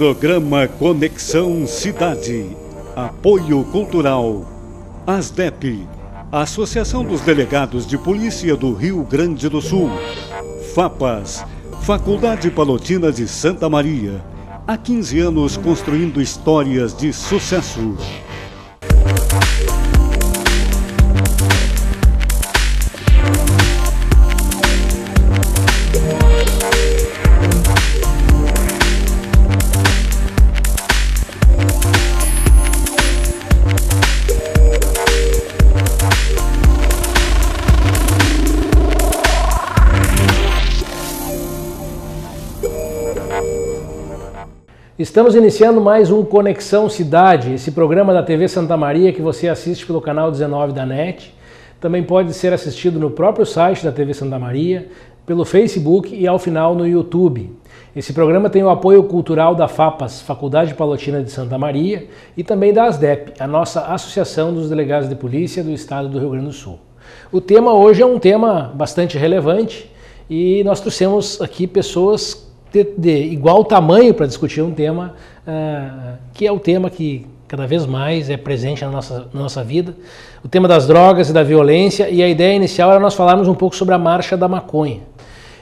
Programa Conexão Cidade. Apoio Cultural. ASDEP, Associação dos Delegados de Polícia do Rio Grande do Sul. FAPAS, Faculdade Palotina de Santa Maria. Há 15 anos construindo histórias de sucesso. Estamos iniciando mais um Conexão Cidade, esse programa da TV Santa Maria que você assiste pelo canal 19 da NET. Também pode ser assistido no próprio site da TV Santa Maria, pelo Facebook e ao final no YouTube. Esse programa tem o apoio cultural da FAPAS, Faculdade Palotina de Santa Maria, e também da ASDEP, a nossa Associação dos Delegados de Polícia do Estado do Rio Grande do Sul. O tema hoje é um tema bastante relevante e nós trouxemos aqui pessoas de igual tamanho para discutir um tema que é o tema que cada vez mais é presente na nossa vida, o tema das drogas e da violência, e a ideia inicial era nós falarmos um pouco sobre a Marcha da Maconha.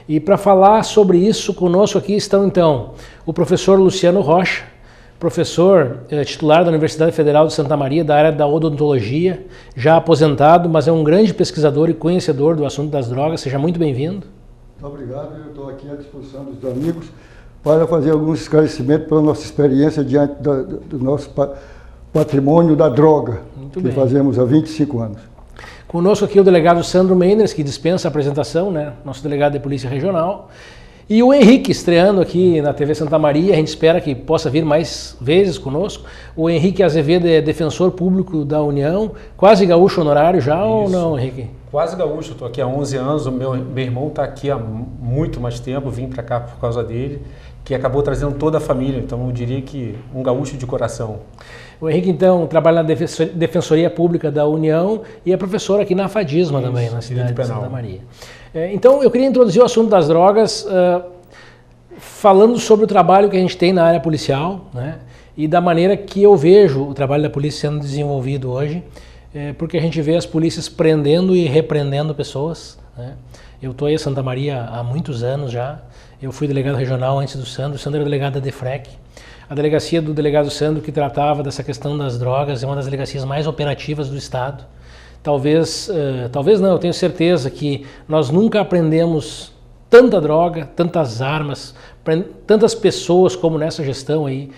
E para falar sobre isso, conosco aqui estão então o professor Luciano Rocha, professor titular da Universidade Federal de Santa Maria, da área da odontologia, já aposentado, mas é um grande pesquisador e conhecedor do assunto das drogas. Seja muito bem-vindo. Muito obrigado, eu estou aqui à disposição dos amigos para fazer alguns esclarecimentos pela nossa experiência diante do nosso patrimônio da droga, que fazemos há 25 anos. Conosco aqui o delegado Sandro Meiners, que dispensa a apresentação, né? Nosso delegado de Polícia Regional. E o Henrique, estreando aqui na TV Santa Maria, a gente espera que possa vir mais vezes conosco. O Henrique Azevedo é defensor público da União, quase gaúcho honorário já. Isso. Ou não, Henrique? Quase gaúcho, estou aqui há 11 anos, o meu irmão está aqui há muito mais tempo, vim para cá por causa dele, que acabou trazendo toda a família, então eu diria que um gaúcho de coração. O Henrique, então, trabalha na Defensoria Pública da União e é professor aqui na FADISMA também, na cidade de Santa Maria. Então, eu queria introduzir o assunto das drogas, falando sobre o trabalho que a gente tem na área policial, né, e da maneira que eu vejo o trabalho da polícia sendo desenvolvido hoje, porque a gente vê as polícias prendendo e repreendendo pessoas, né. Eu estou aí em Santa Maria há muitos anos já, eu fui delegado regional antes do Sandro, o Sandro era delegado da DEFREC. A delegacia do delegado Sandro, que tratava dessa questão das drogas, é uma das delegacias mais operativas do Estado. Talvez não, eu tenho certeza que nós nunca aprendemos tanta droga, tantas armas, tantas pessoas como nessa gestão aí,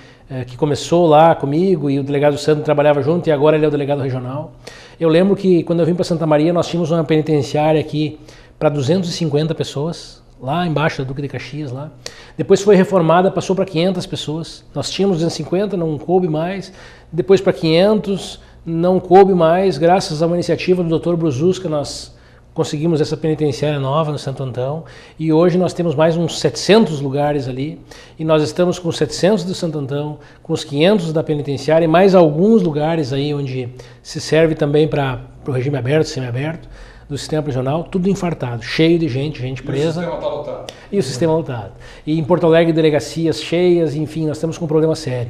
que começou lá comigo e o delegado Sandro trabalhava junto e agora ele é o delegado regional. Eu lembro que quando eu vim para Santa Maria nós tínhamos uma penitenciária aqui para 250 pessoas, lá embaixo da Duque de Caxias, lá. Depois foi reformada, passou para 500 pessoas. Nós tínhamos 250, não coube mais. Depois para 500, não coube mais. Graças a uma iniciativa do Dr. Brususca, nós conseguimos essa penitenciária nova no Santo Antão. E hoje nós temos mais uns 700 lugares ali. E nós estamos com os 700 do Santo Antão, com os 500 da penitenciária e mais alguns lugares aí onde se serve também para o regime aberto, semiaberto, do sistema prisional, tudo infartado, cheio de gente presa. E o sistema está lotado. E o sistema lotado. E em Porto Alegre, delegacias cheias, enfim, nós estamos com um problema sério.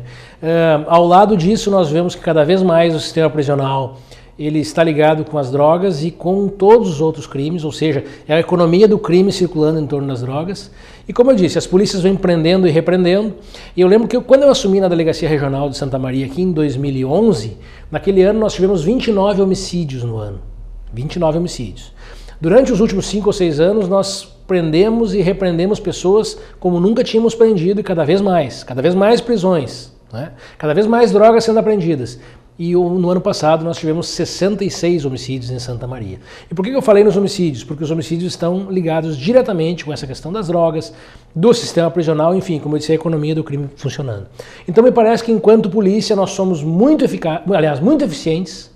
Ao lado disso, nós vemos que cada vez mais o sistema prisional ele está ligado com as drogas e com todos os outros crimes, ou seja, é a economia do crime circulando em torno das drogas. E como eu disse, as polícias vêm prendendo e repreendendo. E eu lembro que quando eu assumi na Delegacia Regional de Santa Maria, aqui em 2011, naquele ano nós tivemos 29 homicídios no ano. 29 homicídios. Durante os últimos 5 ou 6 anos, nós prendemos e repreendemos pessoas como nunca tínhamos prendido e cada vez mais prisões, né? Cada vez mais drogas sendo apreendidas. E no ano passado nós tivemos 66 homicídios em Santa Maria. E por que eu falei nos homicídios? Porque os homicídios estão ligados diretamente com essa questão das drogas, do sistema prisional, enfim, como eu disse, a economia do crime funcionando. Então me parece que enquanto polícia nós somos muito eficientes,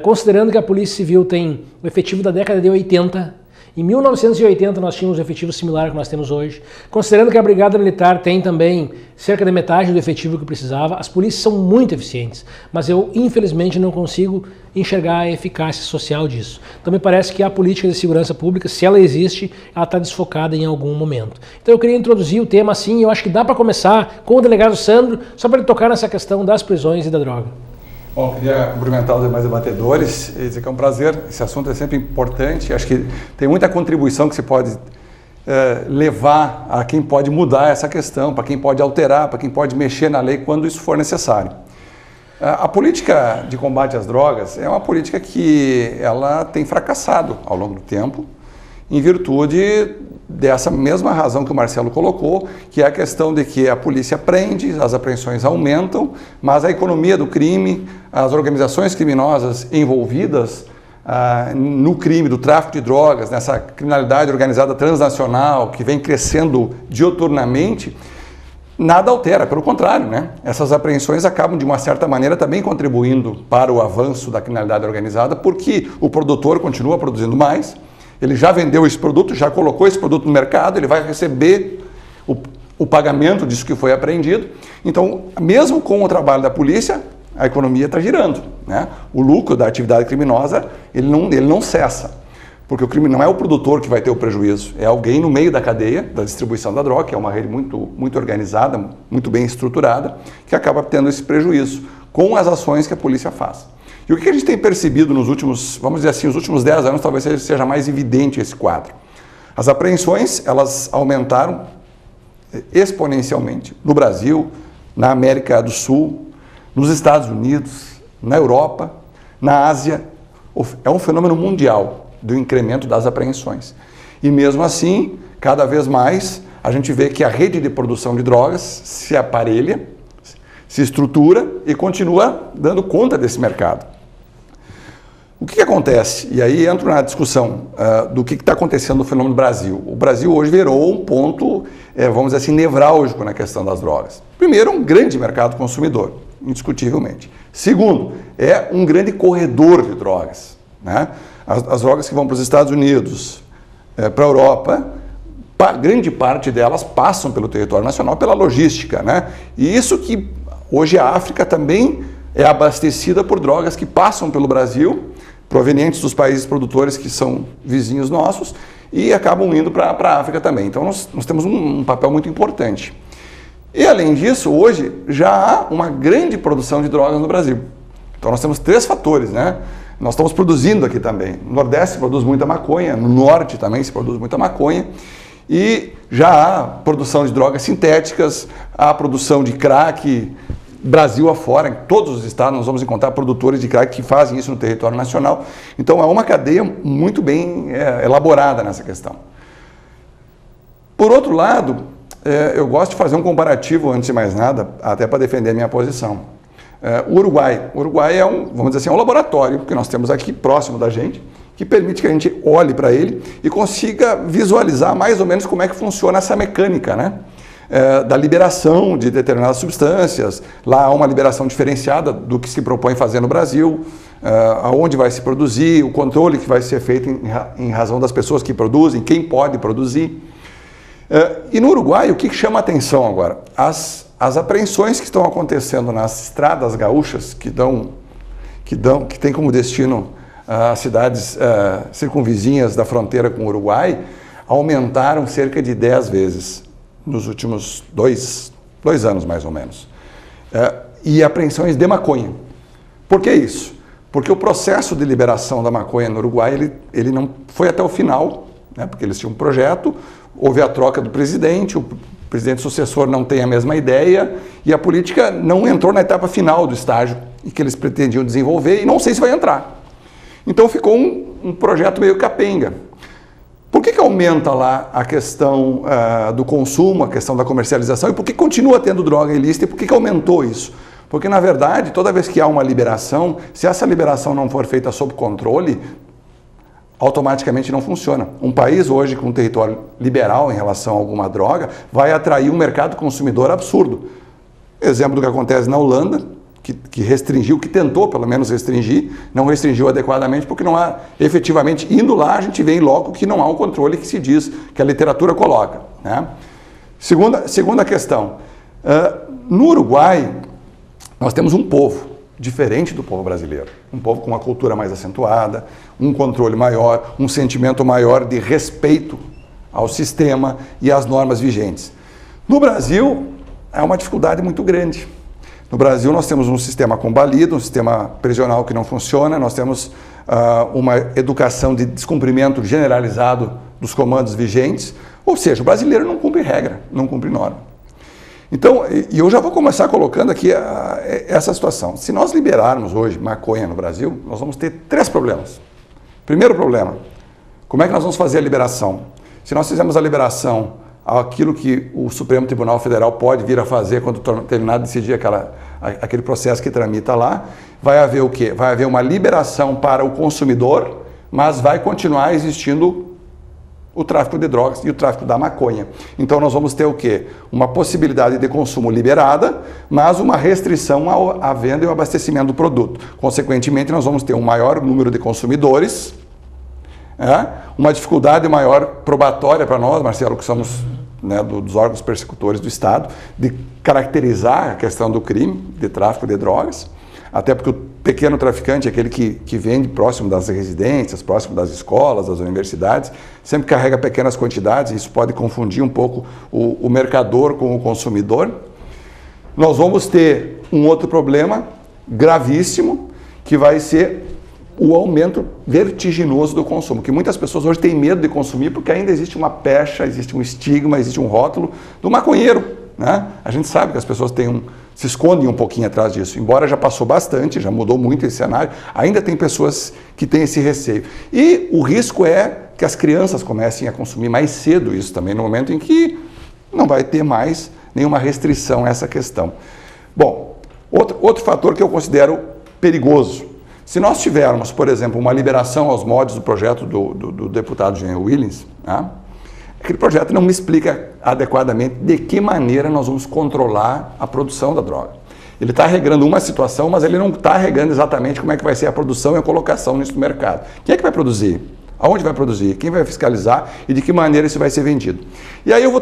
considerando que a Polícia Civil tem o efetivo da década de 80 Em 1980 nós tínhamos um efetivo similar ao que nós temos hoje. Considerando que a Brigada Militar tem também cerca de metade do efetivo que precisava, as polícias são muito eficientes, mas eu infelizmente não consigo enxergar a eficácia social disso. Então me parece que a política de segurança pública, se ela existe, ela está desfocada em algum momento. Então eu queria introduzir o tema assim, eu acho que dá para começar com o delegado Sandro, só para ele tocar nessa questão das prisões e da droga. Bom, queria cumprimentar os demais debatedores e dizer que é um prazer, esse assunto é sempre importante, acho que tem muita contribuição que se pode levar a quem pode mudar essa questão, para quem pode alterar, para quem pode mexer na lei quando isso for necessário. A política de combate às drogas é uma política que ela tem fracassado ao longo do tempo, em virtude dessa mesma razão que o Marcelo colocou, que é a questão de que a polícia prende, as apreensões aumentam, mas a economia do crime, as organizações criminosas envolvidas no crime do tráfico de drogas, nessa criminalidade organizada transnacional que vem crescendo dioturnamente, nada altera, pelo contrário, né? Essas apreensões acabam de uma certa maneira também contribuindo para o avanço da criminalidade organizada, porque o produtor continua produzindo mais, ele já vendeu esse produto, já colocou esse produto no mercado, ele vai receber o pagamento disso que foi apreendido. Então, mesmo com o trabalho da polícia, a economia está girando, né? O lucro da atividade criminosa, ele não cessa, porque o crime não é o produtor que vai ter o prejuízo, é alguém no meio da cadeia da distribuição da droga, que é uma rede muito organizada, muito bem estruturada, que acaba tendo esse prejuízo com as ações que a polícia faz. E o que a gente tem percebido nos últimos, vamos dizer assim, os últimos 10 anos, talvez seja mais evidente esse quadro. As apreensões, elas aumentaram exponencialmente no Brasil, na América do Sul, nos Estados Unidos, na Europa, na Ásia. É um fenômeno mundial do incremento das apreensões. E mesmo assim, cada vez mais, a gente vê que a rede de produção de drogas se aparelha, se estrutura e continua dando conta desse mercado. O que acontece? E aí entro na discussão do que está acontecendo no fenômeno do Brasil. O Brasil hoje virou um ponto, vamos dizer assim, nevrálgico na questão das drogas. Primeiro, um grande mercado consumidor, indiscutivelmente. Segundo, é um grande corredor de drogas, né? As drogas que vão para os Estados Unidos, para a Europa, grande parte delas passam pelo território nacional pela logística, né? E isso que hoje a África também é abastecida por drogas que passam pelo Brasil, provenientes dos países produtores que são vizinhos nossos e acabam indo para a África também. Então nós temos um papel muito importante. E além disso, hoje já há uma grande produção de drogas no Brasil. Então nós temos 3 fatores, né? Nós estamos produzindo aqui também. No Nordeste se produz muita maconha, no Norte também se produz muita maconha. E já há produção de drogas sintéticas, há produção de crack, Brasil afora, em todos os estados nós vamos encontrar produtores de crack que fazem isso no território nacional. Então é uma cadeia muito bem elaborada nessa questão. Por outro lado, eu gosto de fazer um comparativo, antes de mais nada, até para defender a minha posição. O Uruguai é vamos dizer assim, um laboratório que nós temos aqui próximo da gente, que permite que a gente olhe para ele e consiga visualizar mais ou menos como é que funciona essa mecânica, né? Da liberação de determinadas substâncias. Lá há uma liberação diferenciada do que se propõe fazer no Brasil, aonde vai se produzir, o controle que vai ser feito em razão das pessoas que produzem, quem pode produzir. E no Uruguai, o que chama a atenção agora? As apreensões que estão acontecendo nas estradas gaúchas, que tem como destino as cidades circunvizinhas da fronteira com o Uruguai, aumentaram cerca de 10 vezes. Nos últimos dois anos, mais ou menos. E apreensões de maconha. Por que isso? Porque o processo de liberação da maconha no Uruguai, ele não foi até o final, né? Porque eles tinham um projeto, houve a troca do presidente, o presidente sucessor não tem a mesma ideia, e a política não entrou na etapa final do estágio em que eles pretendiam desenvolver, e não sei se vai entrar. Então ficou um projeto meio capenga. Por que aumenta lá a questão do consumo, a questão da comercialização, e por que continua tendo droga ilícita, e por que aumentou isso? Porque, na verdade, toda vez que há uma liberação, se essa liberação não for feita sob controle, automaticamente não funciona. Um país hoje com um território liberal em relação a alguma droga vai atrair um mercado consumidor absurdo. Exemplo do que acontece na Holanda, que restringiu, que tentou pelo menos restringir, não restringiu adequadamente, porque não há, efetivamente, indo lá, a gente vê logo que não há um controle que se diz, que a literatura coloca, né? Segunda questão, no Uruguai, nós temos um povo diferente do povo brasileiro, um povo com uma cultura mais acentuada, um controle maior, um sentimento maior de respeito ao sistema e às normas vigentes. No Brasil, é uma dificuldade muito grande. No Brasil, nós temos um sistema combalido, um sistema prisional que não funciona, nós temos uma educação de descumprimento generalizado dos comandos vigentes, ou seja, o brasileiro não cumpre regra, não cumpre norma. Então, e eu já vou começar colocando aqui essa situação. Se nós liberarmos hoje maconha no Brasil, nós vamos ter 3 problemas. Primeiro problema, como é que nós vamos fazer a liberação? Se nós fizermos a liberação aquilo que o Supremo Tribunal Federal pode vir a fazer quando terminar de decidir aquele processo que tramita lá, vai haver o quê? Vai haver uma liberação para o consumidor, mas vai continuar existindo o tráfico de drogas e o tráfico da maconha. Então nós vamos ter o quê? Uma possibilidade de consumo liberada, mas uma restrição à venda e ao abastecimento do produto. Consequentemente, nós vamos ter um maior número de consumidores, uma dificuldade maior probatória para nós, Marcelo, que somos, né, dos órgãos persecutores do Estado, de caracterizar a questão do crime de tráfico de drogas, até porque o pequeno traficante é aquele que vende próximo das residências, próximo das escolas, das universidades, sempre carrega pequenas quantidades, e isso pode confundir um pouco o mercador com o consumidor. Nós vamos ter um outro problema gravíssimo, que vai ser o aumento vertiginoso do consumo, que muitas pessoas hoje têm medo de consumir porque ainda existe uma pecha, existe um estigma, existe um rótulo do maconheiro, né? A gente sabe que as pessoas se escondem um pouquinho atrás disso, embora já passou bastante, já mudou muito esse cenário, ainda tem pessoas que têm esse receio. E o risco é que as crianças comecem a consumir mais cedo isso também, no momento em que não vai ter mais nenhuma restrição a essa questão. Bom, outro fator que eu considero perigoso. Se nós tivermos, por exemplo, uma liberação aos moldes do projeto do deputado Jean Willis, né, aquele projeto não me explica adequadamente de que maneira nós vamos controlar a produção da droga. Ele está regrando uma situação, mas ele não está regrando exatamente como é que vai ser a produção e a colocação nisso no mercado. Quem é que vai produzir? Aonde vai produzir? Quem vai fiscalizar? E de que maneira isso vai ser vendido? E aí eu vou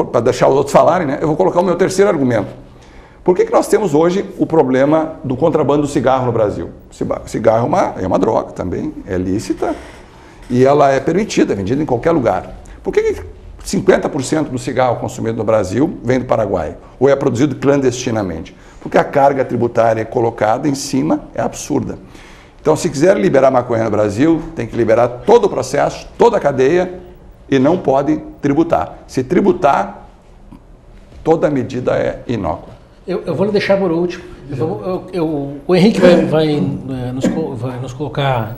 para deixar os outros falarem, né, eu vou colocar o meu terceiro argumento. Por que nós temos hoje o problema do contrabando do cigarro no Brasil? O cigarro é uma droga também, é lícita e ela é permitida, é vendida em qualquer lugar. Por que 50% do cigarro consumido no Brasil vem do Paraguai? Ou é produzido clandestinamente? Porque a carga tributária colocada em cima é absurda. Então, se quiser liberar maconha no Brasil, tem que liberar todo o processo, toda a cadeia e não pode tributar. Se tributar, toda medida é inócua. Eu vou lhe deixar por último. O Henrique vai nos colocar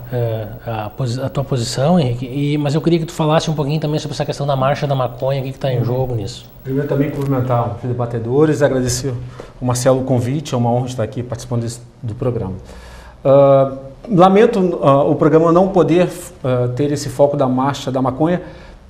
a tua posição, Henrique, mas eu queria que tu falasse um pouquinho também sobre essa questão da marcha da maconha, o que está em jogo nisso. Primeiro também cumprimentar os debatedores e agradecer o Marcelo o convite, é uma honra estar aqui participando do programa. Lamento o programa não poder ter esse foco da marcha da maconha,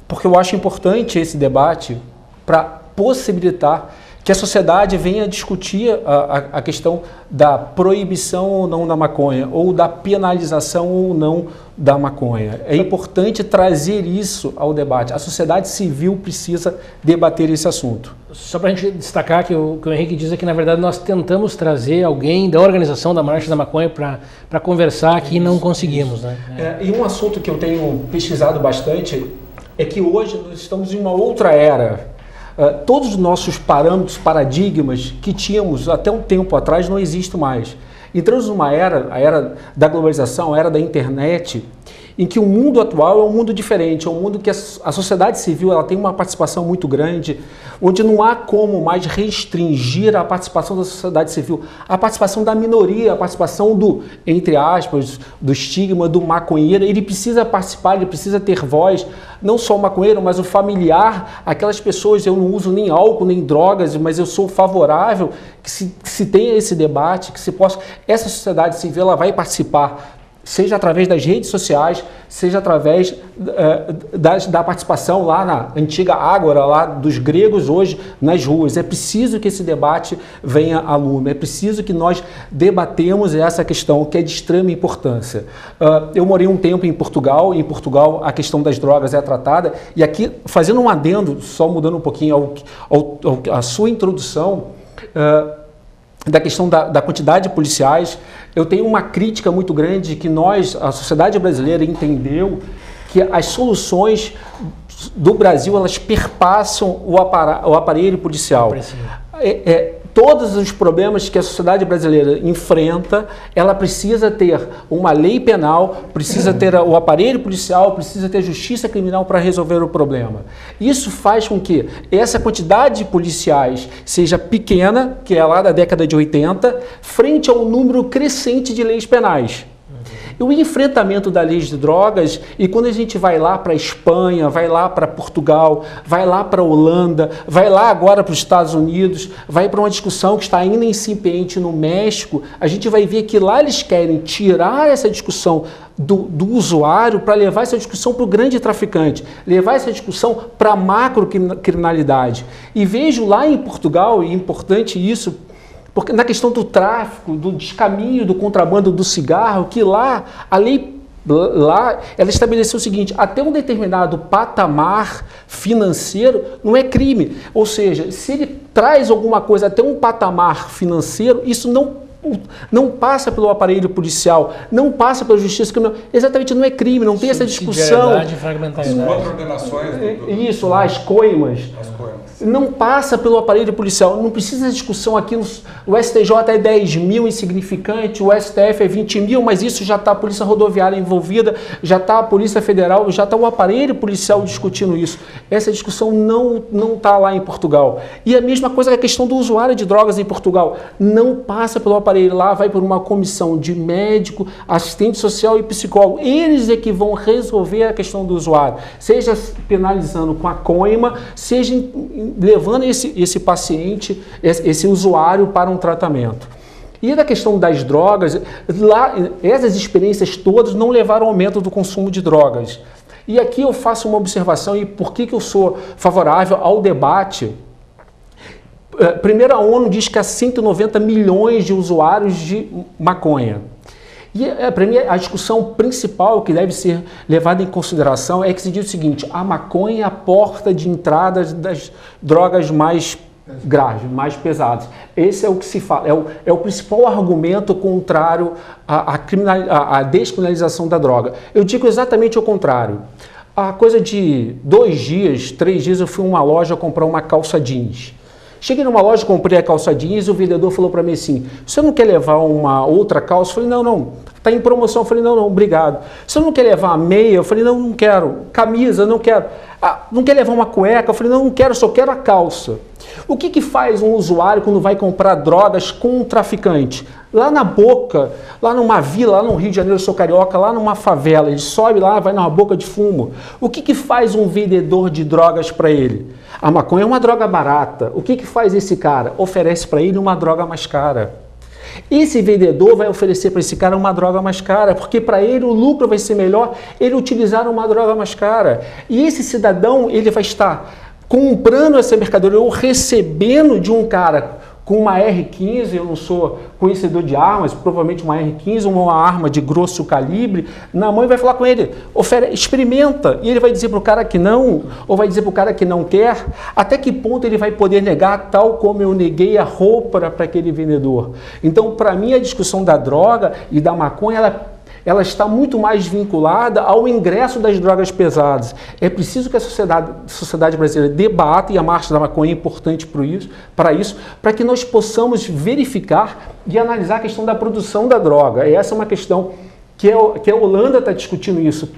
porque eu acho importante esse debate para possibilitar que a sociedade venha discutir a questão da proibição ou não da maconha, ou da penalização ou não da maconha. É importante trazer isso ao debate. A sociedade civil precisa debater esse assunto. Só para a gente destacar que o Henrique diz é que, na verdade, nós tentamos trazer alguém da organização da Marcha da Maconha para conversar aqui e não conseguimos, né? E um assunto que eu tenho pesquisado bastante é que hoje nós estamos em uma outra era. Todos os nossos parâmetros, paradigmas que tínhamos até um tempo atrás não existem mais. Entramos numa era, a era da globalização, a era da internet, em que o mundo atual é um mundo diferente, é um mundo que a sociedade civil ela tem uma participação muito grande, onde não há como mais restringir a participação da sociedade civil, a participação da minoria, a participação do, entre aspas, do estigma do maconheiro. Ele precisa participar, ele precisa ter voz, não só o maconheiro, mas o familiar, aquelas pessoas, eu não uso nem álcool, nem drogas, mas eu sou favorável que se tenha esse debate, que se possa, essa sociedade civil ela vai participar seja através das redes sociais, seja através da participação lá na antiga ágora, lá dos gregos hoje nas ruas. É preciso que esse debate venha à lume, é preciso que nós debatemos essa questão que é de extrema importância. Eu morei um tempo em Portugal a questão das drogas é tratada, e aqui, fazendo um adendo, só mudando um pouquinho a sua introdução, da questão da quantidade de policiais, eu tenho uma crítica muito grande que a sociedade brasileira entendeu que as soluções do Brasil, elas perpassam o aparelho policial. Todos os problemas que a sociedade brasileira enfrenta, ela precisa ter uma lei penal, precisa ter o aparelho policial, precisa ter justiça criminal para resolver o problema. Isso faz com que essa quantidade de policiais seja pequena, que é lá da década de 80, frente ao número crescente de leis penais. O enfrentamento da lei de drogas, e quando a gente vai lá para a Espanha, vai lá para Portugal, vai lá para a Holanda, vai lá agora para os Estados Unidos, vai para uma discussão que está ainda incipiente no México, a gente vai ver que lá eles querem tirar essa discussão do usuário para levar essa discussão para o grande traficante, levar essa discussão para a macrocriminalidade. E vejo lá em Portugal, e é importante isso, porque na questão do tráfico, do descaminho, do contrabando do cigarro, que lá, a lei, ela estabeleceu o seguinte: até um determinado patamar financeiro não é crime. Ou seja, se ele traz alguma coisa até um patamar financeiro, isso não passa pelo aparelho policial, não passa pela justiça criminal, exatamente, não é crime, não tem essa discussão. Isso lá, as coimas. Não passa pelo aparelho policial, não precisa de discussão aqui, o STJ é 10 mil insignificante, o STF é 20 mil, mas isso já está a Polícia Rodoviária envolvida, já está a Polícia Federal, já está o aparelho policial discutindo isso. Essa discussão não está lá em Portugal. E a mesma coisa é a questão do usuário de drogas em Portugal, não passa pelo aparelho, lá vai por uma comissão de médico, assistente social e psicólogo. Eles é que vão resolver a questão do usuário, seja penalizando com a coima, seja levando esse paciente, esse usuário para um tratamento. E da questão das drogas, lá, essas experiências todas não levaram ao aumento do consumo de drogas. E aqui eu faço uma observação, e por que eu sou favorável ao debate. Primeiro, a ONU diz que há 190 milhões de usuários de maconha. E, para mim, a discussão principal que deve ser levada em consideração é que se diz o seguinte: a maconha é a porta de entrada das drogas mais graves, mais pesadas. Esse é o que se fala, é o principal argumento contrário à descriminalização da droga. Eu digo exatamente o contrário. Há coisa de 2 dias, 3 dias, eu fui a uma loja comprar uma calça jeans. Cheguei numa loja, comprei a calça jeans e o vendedor falou para mim assim: você não quer levar uma outra calça? Eu falei: não, está em promoção. Eu falei: não, obrigado. Você não quer levar a meia? Eu falei: não quero. Camisa, não quero. Não quer levar uma cueca? Eu falei: não quero, só quero a calça. O que faz um usuário quando vai comprar drogas com um traficante? Lá na boca, lá numa vila, lá no Rio de Janeiro, eu sou carioca, lá numa favela, ele sobe lá, vai numa boca de fumo. O que faz um vendedor de drogas para ele? A maconha é uma droga barata. O que faz esse cara? Oferece para ele uma droga mais cara. Esse vendedor vai oferecer para esse cara uma droga mais cara, porque para ele o lucro vai ser melhor ele utilizar uma droga mais cara. E esse cidadão, ele vai estar comprando essa mercadoria ou recebendo de um cara com uma R15, eu não sou conhecedor de armas, provavelmente uma R15, uma arma de grosso calibre, na mão, e vai falar com ele: experimenta, e ele vai dizer para o cara que não, ou vai dizer para o cara que não quer. Até que ponto ele vai poder negar, tal como eu neguei a roupa para aquele vendedor? Então, para mim, a discussão da droga e da maconha, ela está muito mais vinculada ao ingresso das drogas pesadas. É preciso que a sociedade brasileira debata, e a Marcha da Maconha é importante para isso, para que nós possamos verificar e analisar a questão da produção da droga. Essa é uma questão que a Holanda está discutindo isso.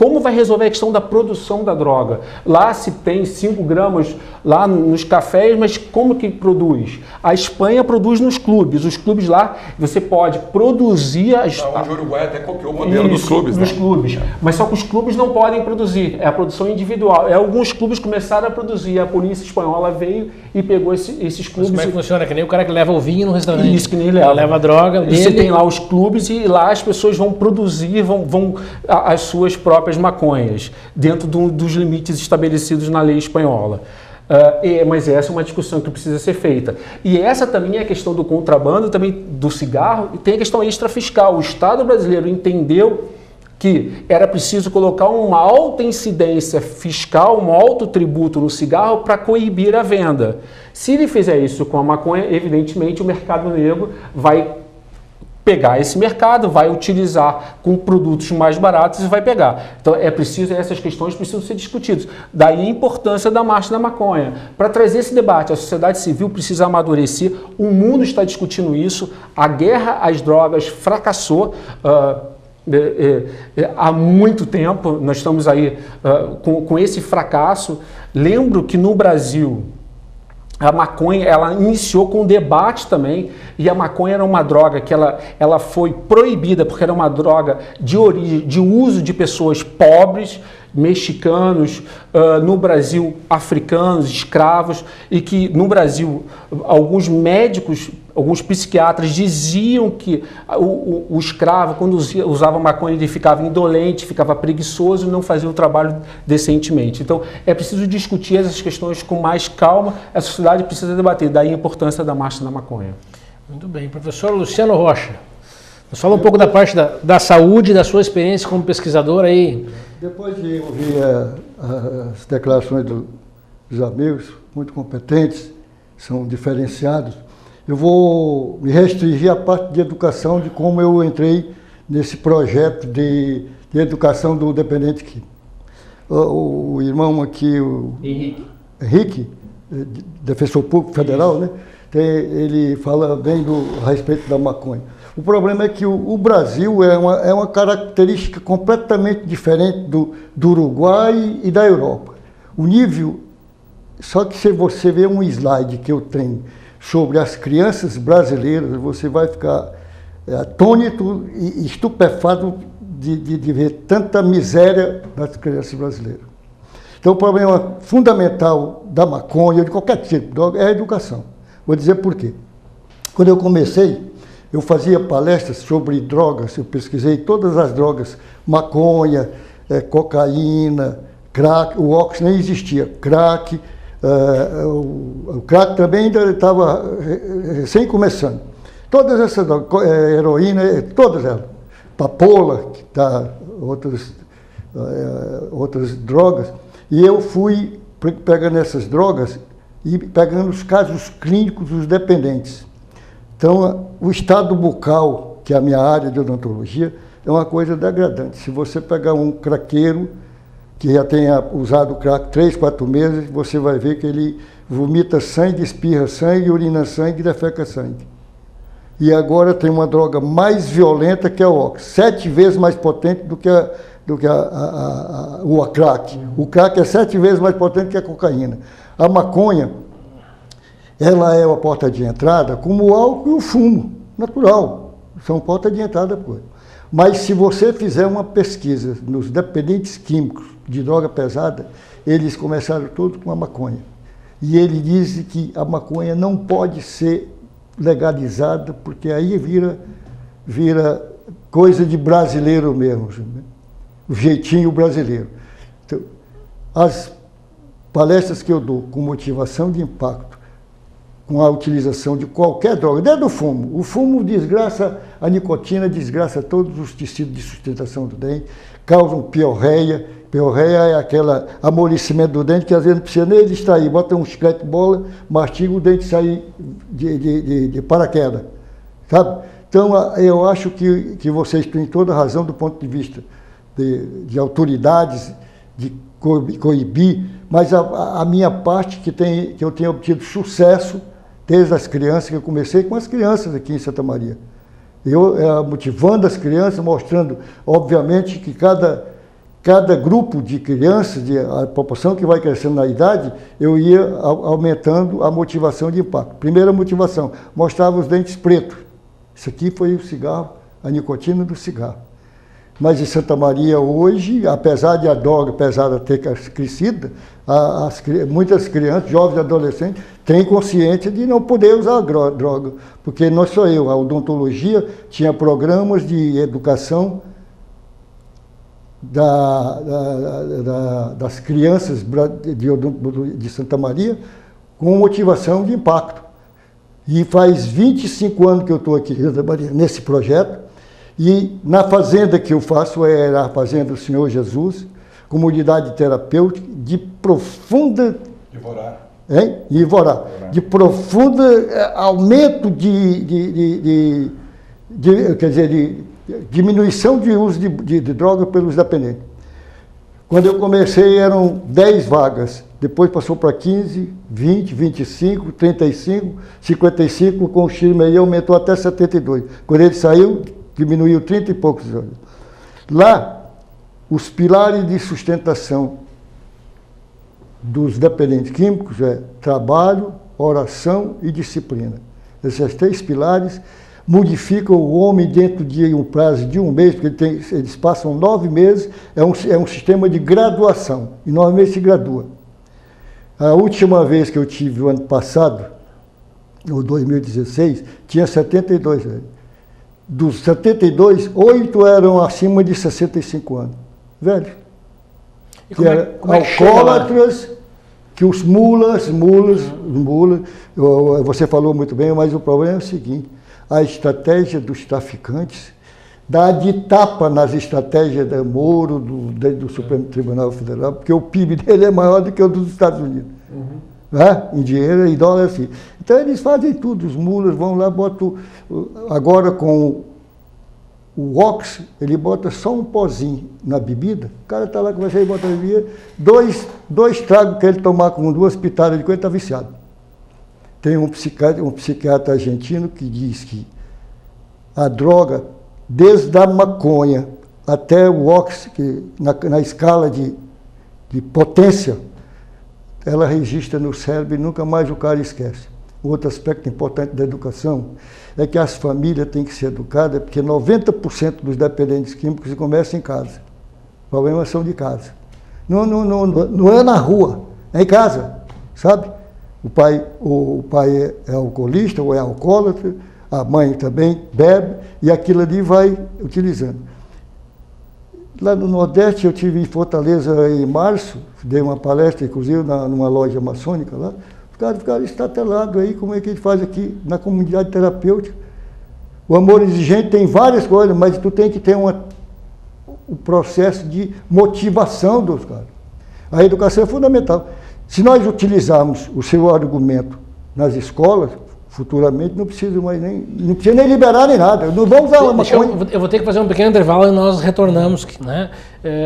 Como vai resolver a questão da produção da droga? Lá se tem 5 gramas lá nos cafés, mas como que produz? A Espanha produz nos clubes. Os clubes lá, você pode produzir... O Uruguai até copiou o modelo dos clubes, nos clubes. Mas só que os clubes não podem produzir. É a produção individual. Alguns clubes começaram a produzir. A polícia espanhola veio e pegou esses clubes. Mas como é que funciona? Que nem o cara que leva o vinho no restaurante. Isso, que nem ele leva. Leva a droga. Você tem lá os clubes e lá as pessoas vão produzir vão as suas próprias maconhas, dentro dos limites estabelecidos na lei espanhola. Mas essa é uma discussão que precisa ser feita. E essa também é a questão do contrabando, também do cigarro, e tem a questão extrafiscal. O Estado brasileiro entendeu que era preciso colocar uma alta incidência fiscal, um alto tributo no cigarro para coibir a venda. Se ele fizer isso com a maconha, evidentemente o mercado negro vai pegar esse mercado, vai utilizar com produtos mais baratos e vai pegar. Então essas questões precisam ser discutidas. Daí a importância da Marcha da Maconha. Para trazer esse debate, a sociedade civil precisa amadurecer, o mundo está discutindo isso, a guerra às drogas fracassou há muito tempo, nós estamos aí com esse fracasso. Lembro que no Brasil a maconha, ela iniciou com um debate também, e a maconha era uma droga que ela foi proibida porque era uma droga de origem, de uso de pessoas pobres, mexicanos, no Brasil africanos, escravos, e que no Brasil alguns médicos, alguns psiquiatras diziam que o escravo, quando usava maconha, ele ficava indolente, ficava preguiçoso e não fazia o trabalho decentemente. Então é preciso discutir essas questões com mais calma, a sociedade precisa debater, daí a importância da Marcha da Maconha. Muito bem. Professor Luciano Rocha, nos fala um pouco da parte da saúde, da sua experiência como pesquisador aí. Depois de ouvir as declarações dos amigos, muito competentes, são diferenciados, eu vou me restringir à parte de educação, de como eu entrei nesse projeto de educação do dependente químico. O irmão aqui, o Henrique, defensor público federal, né? Ele fala bem a respeito da maconha. O problema é que o Brasil é uma característica completamente diferente do Uruguai e da Europa. O nível, só que se você vê um slide que eu tenho sobre as crianças brasileiras, você vai ficar atônito e estupefato de ver tanta miséria das crianças brasileiras. Então o problema fundamental da maconha, de qualquer tipo de droga, é a educação. Vou dizer por quê. Quando eu comecei, eu fazia palestras sobre drogas, eu pesquisei todas as drogas, maconha, cocaína, crack, o óxido nem existia, crack, o crack também ainda estava recém começando. Todas essas drogas, heroína, todas elas, papoula, que tá, outras drogas, e eu fui pegando essas drogas e pegando os casos clínicos dos dependentes. Então, o estado bucal, que é a minha área de odontologia, é uma coisa degradante. Se você pegar um craqueiro que já tenha usado crack 3, 4 meses, você vai ver que ele vomita sangue, espirra sangue, urina sangue e defeca sangue. E agora tem uma droga mais violenta que é o óxido, 7 vezes mais potente do que o crack. O crack é 7 vezes mais potente que a cocaína. A maconha, ela é uma porta de entrada, como o álcool e o fumo, natural. São porta de entrada. Mas se você fizer uma pesquisa nos dependentes químicos de droga pesada, eles começaram todos com a maconha. E ele diz que a maconha não pode ser legalizada, porque aí vira coisa de brasileiro mesmo, o jeitinho brasileiro. Então, as palestras que eu dou com motivação de impacto, com a utilização de qualquer droga, desde o fumo desgraça a nicotina, desgraça todos os tecidos de sustentação do dente, causam piorreia. Piorreia é aquele amolecimento do dente que às vezes não precisa nem ele extrair, bota um chiclete bola, mastiga, o dente sai de paraquedas, sabe? Então eu acho que vocês têm toda a razão do ponto de vista de autoridades, de coibir, mas a minha parte que eu tenho obtido sucesso desde as crianças, que eu comecei com as crianças aqui em Santa Maria. Eu motivando as crianças, mostrando, obviamente, que cada cada grupo de crianças, a proporção que vai crescendo na idade, eu ia aumentando a motivação de impacto. Primeira motivação, mostrava os dentes pretos. Isso aqui foi o cigarro, a nicotina do cigarro. Mas em Santa Maria hoje, apesar de a droga pesada ter crescido, muitas crianças, jovens e adolescentes, têm consciência de não poder usar droga. Porque não sou eu, a odontologia tinha programas de educação das crianças de Santa Maria com motivação de impacto. E faz 25 anos que eu estou aqui nesse projeto, e na fazenda que eu faço, é a Fazenda do Senhor Jesus, comunidade terapêutica de profunda... Ivorá. De profunda aumento quer dizer, diminuição de uso de droga pelos dependentes. Quando eu comecei eram 10 vagas, depois passou para 15, 20, 25, 35, 55, com o Chile aí aumentou até 72. Quando ele saiu, diminuiu 30 e poucos anos. Lá, os pilares de sustentação dos dependentes químicos é trabalho, oração e disciplina. Esses 3 pilares modificam o homem dentro de um prazo de um mês, porque eles passam 9 meses, é um sistema de graduação, e 9 meses se gradua. A última vez que eu tive, o ano passado, no 2016, tinha 72 anos. Dos 72, 8 eram acima de 65 anos. Velho. Que eram alcoólatras, que os mulas, você falou muito bem, mas o problema é o seguinte, a estratégia dos traficantes dá de tapa nas estratégias do Moro, do Supremo Tribunal Federal, porque o PIB dele é maior do que o dos Estados Unidos. Né? Em dinheiro, em dólar, assim. Então eles fazem tudo, os mulas vão lá, botam, agora com o Ox, ele bota só um pozinho na bebida, o cara está lá com você e bota a bebida, dois tragos que ele tomar com 2 pitadas de coisa, está viciado. Tem um psiquiatra argentino que diz que a droga, desde a maconha até o Ox, que na escala de potência, ela registra no cérebro e nunca mais o cara esquece. Outro aspecto importante da educação é que as famílias têm que ser educadas, porque 90% dos dependentes químicos começam em casa. Problemas são de casa. Não é na rua, é em casa, sabe? O pai é alcoolista ou é alcoólatra, a mãe também bebe, e aquilo ali vai utilizando. Lá no Nordeste, eu estive em Fortaleza em março, dei uma palestra, inclusive, numa loja maçônica lá. Os caras ficaram estatelados aí, como é que a gente faz aqui na comunidade terapêutica. O amor exigente tem várias coisas, mas tu tem que ter o processo de motivação dos caras. A educação é fundamental. Se nós utilizarmos o seu argumento nas escolas, futuramente não precisa nem liberar nem nada. Não vamos usar uma coisa. Eu vou ter que fazer um pequeno intervalo e nós retornamos. Né?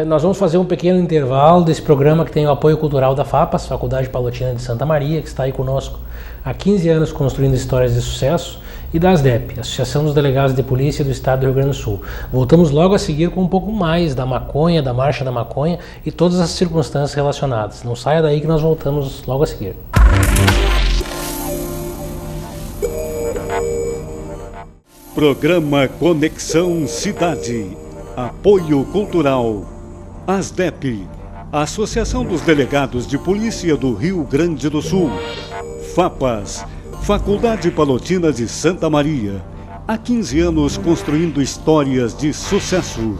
Nós vamos fazer um pequeno intervalo desse programa que tem o apoio cultural da FAPAS, Faculdade Palotina de Santa Maria, que está aí conosco há 15 anos construindo histórias de sucesso, e da ASDEP, Associação dos Delegados de Polícia do Estado do Rio Grande do Sul. Voltamos logo a seguir com um pouco mais da maconha, da Marcha da Maconha e todas as circunstâncias relacionadas. Não saia daí que nós voltamos logo a seguir. Programa Conexão Cidade. Apoio Cultural. ASDEP, Associação dos Delegados de Polícia do Rio Grande do Sul. FAPAS, Faculdade Palotina de Santa Maria. Há 15 anos construindo histórias de sucesso.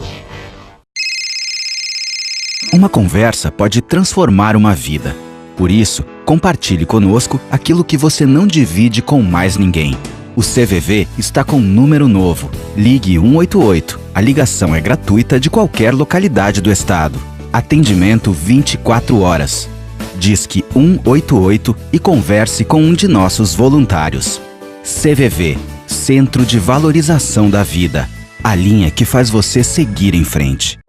Uma conversa pode transformar uma vida. Por isso, compartilhe conosco aquilo que você não divide com mais ninguém. O CVV está com um número novo. Ligue 188. A ligação é gratuita de qualquer localidade do estado. Atendimento 24 horas. Disque 188 e converse com um de nossos voluntários. CVV, Centro de Valorização da Vida. A linha que faz você seguir em frente.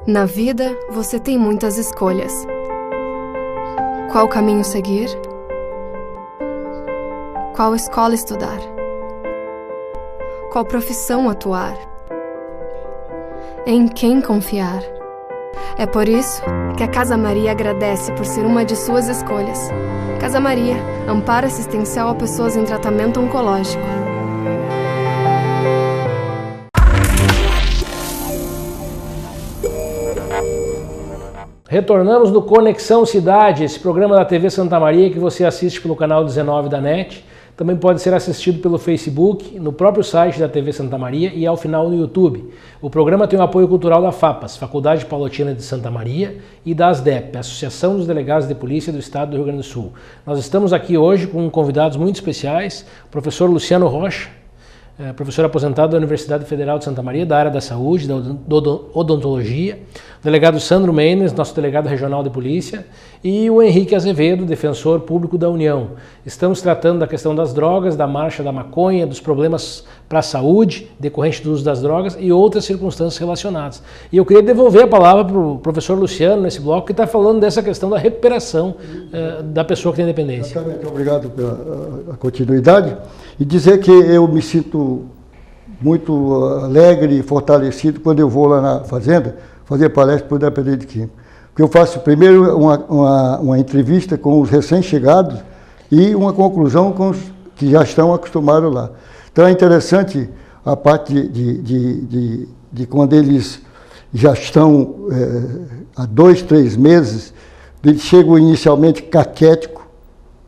Na vida, você tem muitas escolhas. Qual caminho seguir? Qual escola estudar? Qual profissão atuar? em quem confiar. É por isso que a Casa Maria agradece por ser uma de suas escolhas. Casa Maria, amparo assistencial a pessoas em tratamento oncológico. Retornamos no Conexão Cidade, esse programa da TV Santa Maria que você assiste pelo canal 19 da NET. Também pode ser assistido pelo Facebook, no próprio site da TV Santa Maria e ao final no YouTube. O programa tem o apoio cultural da FAPAS, Faculdade Palotina de Santa Maria, e da ASDEP, Associação dos Delegados de Polícia do Estado do Rio Grande do Sul. Nós estamos aqui hoje com convidados muito especiais, o professor Luciano Rocha, professor aposentado da Universidade Federal de Santa Maria, da área da saúde, da odontologia, o delegado Sandro Mendes, nosso delegado regional de polícia, e o Henrique Azevedo, defensor público da União. Estamos tratando da questão das drogas, da marcha da maconha, dos problemas para a saúde, decorrente do uso das drogas e outras circunstâncias relacionadas. E eu queria devolver a palavra para o professor Luciano, nesse bloco, que está falando dessa questão da recuperação da pessoa que tem dependência. Exatamente, obrigado pela continuidade. E dizer que eu me sinto muito alegre e fortalecido quando eu vou lá na fazenda fazer palestra para o dependente químico. Porque eu faço primeiro uma entrevista com os recém-chegados e uma conclusão com os que já estão acostumados lá. Então é interessante a parte de quando eles já estão há 2, 3 meses, eles chegam inicialmente caquéticos,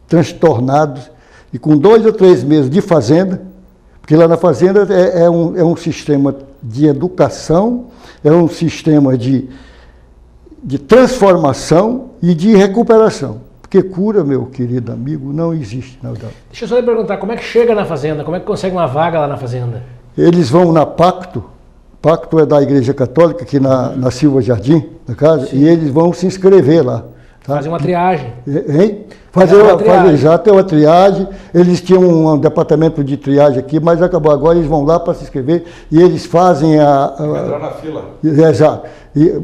transtornados, e com 2 ou 3 meses de fazenda, porque lá na fazenda é um sistema de educação, é um sistema de transformação e de recuperação. Porque cura, meu querido amigo, não existe. Não. Deixa eu só lhe perguntar, como é que chega na fazenda? Como é que consegue uma vaga lá na fazenda? Eles vão na Pacto. Pacto é da Igreja Católica, aqui na Silva Jardim, na casa, sim. E eles vão se inscrever lá. Tá? Fazer uma triagem. Hein? Fazer uma triagem. Eles tinham um departamento de triagem aqui, mas acabou agora, eles vão lá para se inscrever e eles fazem entrar na fila. Exato.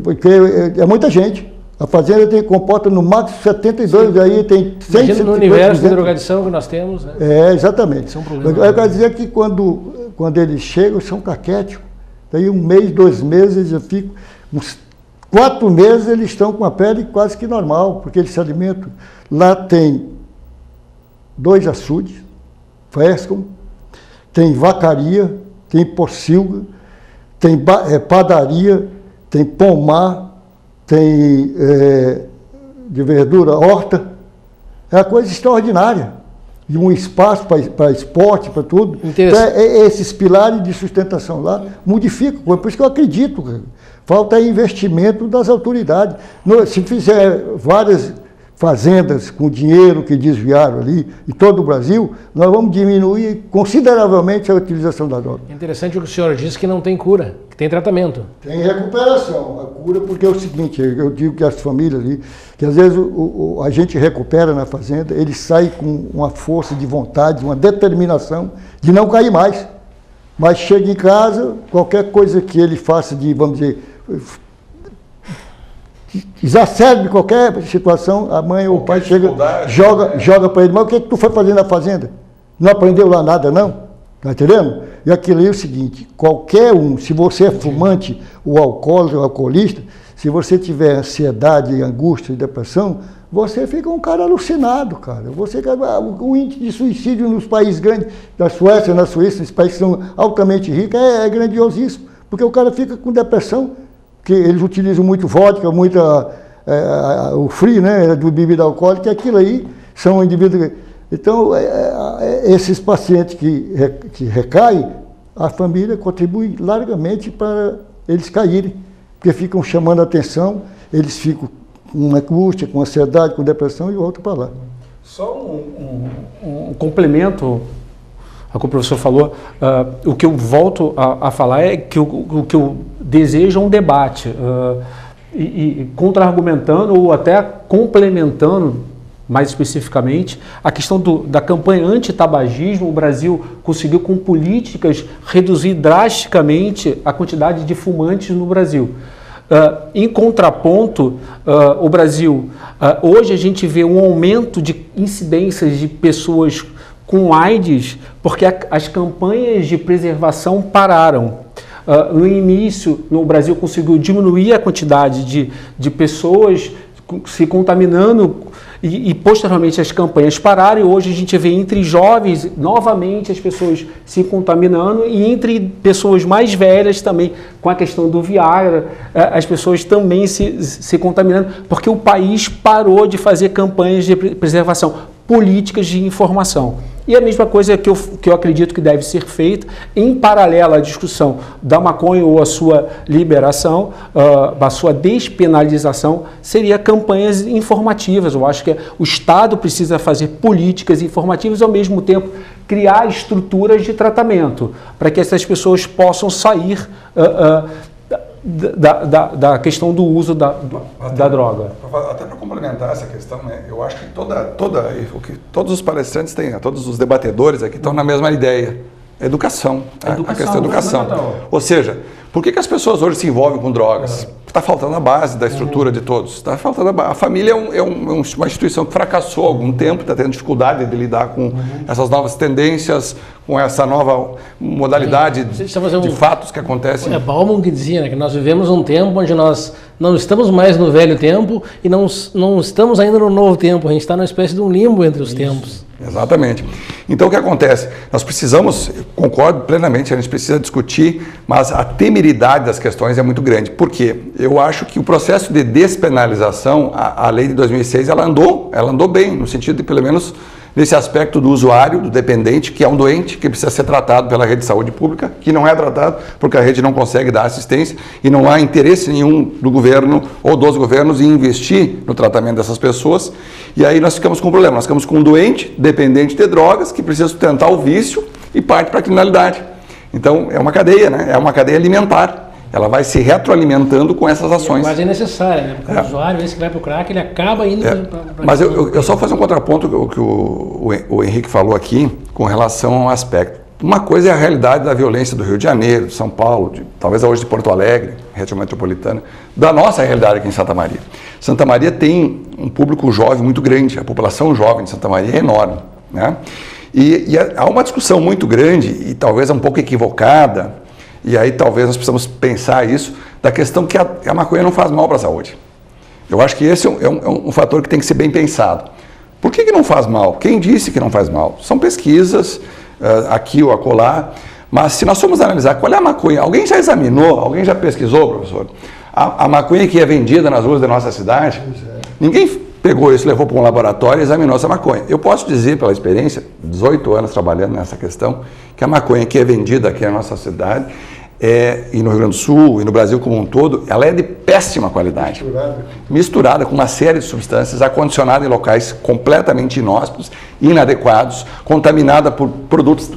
Porque é muita gente. A fazenda comporta no máximo 72, aí tem 100. Imagina no universo de drogadição que nós temos. Né? Exatamente. Isso é um problema. Eu quero dizer que quando eles chegam, são caquéticos. Daí 1 mês, 2 meses, eles já ficam... Uns 4 meses eles estão com a pele quase que normal, porque eles se alimentam. Lá tem 2 açudes, pescam, tem vacaria, tem porcilga, tem padaria, tem pomar, tem de verdura, horta. É uma coisa extraordinária. E um espaço para esporte, para tudo. Então, esses pilares de sustentação lá modificam. Por isso que eu acredito, cara. Falta investimento das autoridades. Se fizer várias fazendas com dinheiro que desviaram ali, em todo o Brasil, nós vamos diminuir consideravelmente a utilização da droga. Interessante o que o senhor disse, que não tem cura, que tem tratamento. Tem recuperação. A cura, porque é o seguinte, eu digo que as famílias ali, que às vezes a gente recupera na fazenda, ele sai com uma força de vontade, uma determinação de não cair mais. Mas chega em casa, qualquer coisa que ele faça de, vamos dizer, exacerbe qualquer situação, a mãe ou o pai chega, joga para ele, mas o que tu foi fazer na fazenda? Não aprendeu lá nada, não? Tá entendendo? E aquilo aí é o seguinte, qualquer um, se você é fumante, ou alcoólatra, ou alcoolista, se você tiver ansiedade, angústia e depressão, você fica um cara alucinado, cara. O índice de suicídio nos países grandes, da Suécia, na Suíça, esses países que são altamente ricos, é grandiosíssimo, porque o cara fica com depressão, que eles utilizam muito vodka, o free, né, do bebida alcoólica, e aquilo aí são indivíduos... Então, esses pacientes que recaem, a família contribui largamente para eles caírem, porque ficam chamando a atenção, eles ficam com angústia, com ansiedade, com depressão e voltam para lá. Só um complemento ao que o professor falou, o que eu volto a falar é que o que eu desejo é um debate, e contra-argumentando ou até complementando, mais especificamente, a questão da campanha anti-tabagismo. O Brasil conseguiu, com políticas, reduzir drasticamente a quantidade de fumantes no Brasil. Em contraponto, o Brasil, hoje a gente vê um aumento de incidências de pessoas com AIDS, porque as campanhas de preservação pararam. No início, o Brasil conseguiu diminuir a quantidade de pessoas se contaminando e posteriormente as campanhas pararam, e hoje a gente vê entre jovens novamente as pessoas se contaminando e entre pessoas mais velhas também, com a questão do Viagra, as pessoas também se contaminando, porque o país parou de fazer campanhas de preservação, políticas de informação. E a mesma coisa que eu acredito que deve ser feita, em paralelo à discussão da maconha ou a sua liberação, a sua despenalização, seria campanhas informativas. Eu acho que o Estado precisa fazer políticas informativas e, ao mesmo tempo, criar estruturas de tratamento, para que essas pessoas possam sair da questão do uso da droga. Até para complementar essa questão, né, eu acho que todos os palestrantes têm, todos os debatedores aqui estão na mesma ideia. Educação. A questão da educação. Ou seja, por que as pessoas hoje se envolvem com drogas? Está faltando a base da estrutura de todos. Está faltando a família é uma instituição que fracassou há algum tempo, está tendo dificuldade de lidar com essas novas tendências, com essa nova modalidade de fatos que acontecem. É Bauman que dizia, né, que nós vivemos um tempo onde nós não estamos mais no velho tempo e não estamos ainda no novo tempo. A gente está numa espécie de um limbo entre os tempos. Exatamente. Então o que acontece? Nós precisamos, concordo plenamente, a gente precisa discutir, mas a temeridade das questões é muito grande. Por quê? Eu acho que o processo de despenalização, a lei de 2006, ela andou bem, no sentido de, pelo menos, nesse aspecto do usuário, do dependente, que é um doente, que precisa ser tratado pela rede de saúde pública, que não é tratado porque a rede não consegue dar assistência e não há interesse nenhum do governo ou dos governos em investir no tratamento dessas pessoas. E aí nós ficamos com um problema, nós ficamos com um doente dependente de drogas que precisa sustentar o vício e parte para a criminalidade. Então é uma cadeia, né? É uma cadeia alimentar. Ela vai se retroalimentando com essas ações. Mas é necessária, né? Porque o usuário, esse que vai para o crack, ele acaba indo para... Mas eu só vou fazer um contraponto que o Henrique falou aqui com relação ao aspecto. Uma coisa é a realidade da violência do Rio de Janeiro, de São Paulo, talvez hoje de Porto Alegre, região metropolitana, da nossa realidade aqui em Santa Maria. Santa Maria tem um público jovem muito grande, a população jovem de Santa Maria é enorme, né? E há uma discussão muito grande e talvez um pouco equivocada. E aí talvez nós precisamos pensar isso, da questão que a maconha não faz mal para a saúde. Eu acho que esse é um fator que tem que ser bem pensado. Por que não faz mal? Quem disse que não faz mal? São pesquisas, aqui ou acolá, mas se nós formos analisar qual é a maconha, alguém já examinou, alguém já pesquisou, professor? A maconha que é vendida nas ruas da nossa cidade, ninguém pegou isso, levou para um laboratório e examinou essa maconha. Eu posso dizer, pela experiência, 18 anos trabalhando nessa questão, que a maconha que é vendida aqui na nossa cidade, e no Rio Grande do Sul, e no Brasil como um todo, ela é de péssima qualidade. Misturada com uma série de substâncias, acondicionada em locais completamente inóspitos, inadequados, contaminada por produtos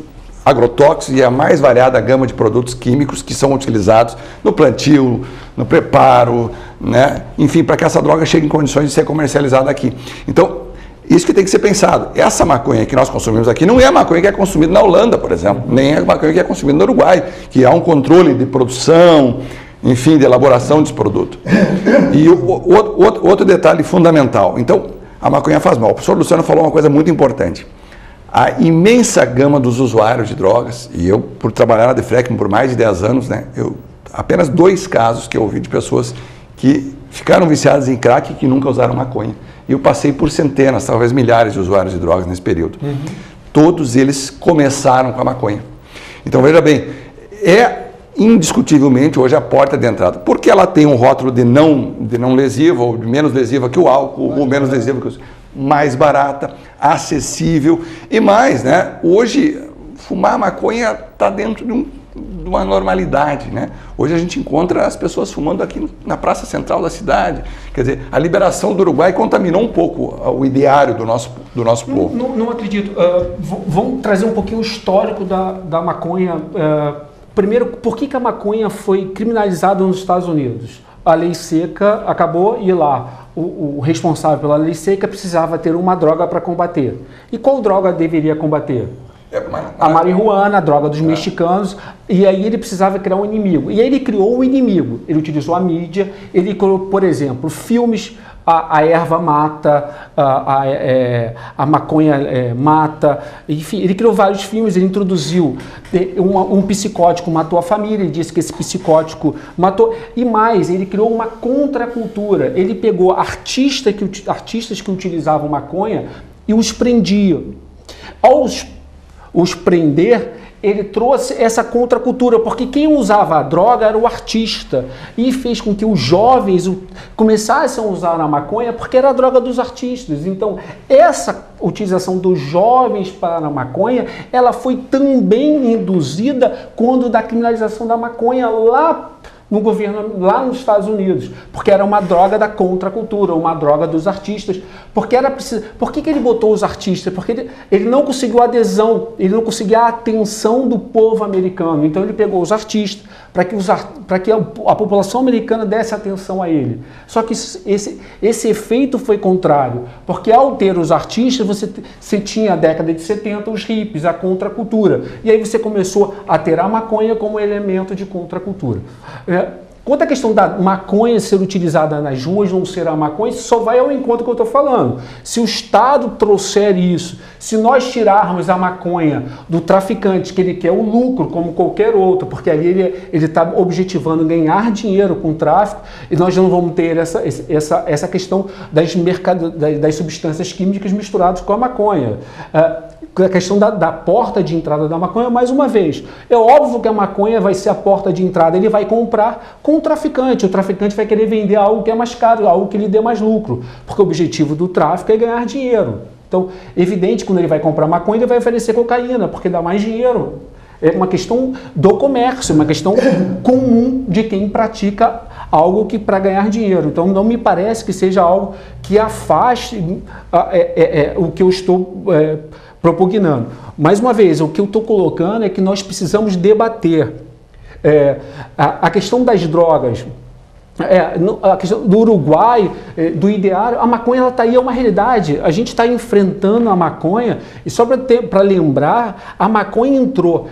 agrotóxicos e a mais variada gama de produtos químicos que são utilizados no plantio, no preparo, né? Enfim, para que essa droga chegue em condições de ser comercializada aqui. Então, isso que tem que ser pensado. Essa maconha que nós consumimos aqui não é a maconha que é consumida na Holanda, por exemplo, nem é a maconha que é consumida no Uruguai, que há um controle de produção, enfim, de elaboração desse produto. E outro detalhe fundamental. Então, a maconha faz mal. O professor Luciano falou uma coisa muito importante. A imensa gama dos usuários de drogas, e eu, por trabalhar na Defrec por mais de 10 anos, né, apenas 2 casos que eu ouvi de pessoas que ficaram viciadas em crack e que nunca usaram maconha. E eu passei por centenas, talvez milhares de usuários de drogas nesse período. Todos eles começaram com a maconha. Então, veja bem, é indiscutivelmente hoje a porta de entrada. Porque ela tem um rótulo de não lesiva, ou de menos lesiva que o álcool, ou menos lesiva que o... mais barata, acessível e mais, né? Hoje, fumar maconha está dentro de uma normalidade, né? Hoje a gente encontra as pessoas fumando aqui na praça central da cidade. Quer dizer, a liberação do Uruguai contaminou um pouco o ideário do nosso povo. Não acredito. Vamos trazer um pouquinho o histórico da maconha. Primeiro, por que a maconha foi criminalizada nos Estados Unidos? A lei seca acabou e lá o responsável pela lei seca precisava ter uma droga para combater. E qual droga deveria combater? A marihuana, a droga dos mexicanos, e aí ele precisava criar um inimigo. E aí ele criou um inimigo. Ele utilizou a mídia, ele criou, por exemplo, filmes, a erva mata, a maconha mata, enfim, ele criou vários filmes, ele introduziu um psicótico, matou a família, ele disse que esse psicótico matou, e mais, ele criou uma contracultura, ele pegou artistas que utilizavam maconha e os prendia. Ao os prender, ele trouxe essa contracultura, porque quem usava a droga era o artista, e fez com que os jovens começassem a usar a maconha porque era a droga dos artistas. Então, essa utilização dos jovens para a maconha, ela foi também induzida quando da criminalização da maconha lá no governo, lá nos Estados Unidos, porque era uma droga da contracultura, uma droga dos artistas, porque era preciso. Por que ele botou os artistas? Porque ele não conseguiu a adesão, ele não conseguia a atenção do povo americano, então ele pegou os artistas para que a população americana desse atenção a ele. Só que esse efeito foi contrário, porque ao ter os artistas, você tinha a década de 70 os hippies, a contracultura, e aí você começou a ter a maconha como elemento de contracultura. Quanto à questão da maconha ser utilizada nas ruas, não ser a maconha, isso só vai ao encontro que eu estou falando. Se o Estado trouxer isso, se nós tirarmos a maconha do traficante, que ele quer o lucro como qualquer outro, porque ali ele está objetivando ganhar dinheiro com o tráfico, e nós não vamos ter essa questão das substâncias químicas misturadas com a maconha. A questão da porta de entrada da maconha, mais uma vez, é óbvio que a maconha vai ser a porta de entrada, ele vai comprar com o traficante vai querer vender algo que é mais caro, algo que lhe dê mais lucro, porque o objetivo do tráfico é ganhar dinheiro. Então, evidente, quando ele vai comprar maconha, ele vai oferecer cocaína, porque dá mais dinheiro. É uma questão do comércio, uma questão comum de quem pratica algo que para ganhar dinheiro. Então, não me parece que seja algo que afaste o que eu estou propugnando. Mais uma vez, o que eu estou colocando é que nós precisamos debater a questão das drogas. A questão do Uruguai, do ideário, a maconha está aí, é uma realidade. A gente está enfrentando a maconha, e só para lembrar, a maconha entrou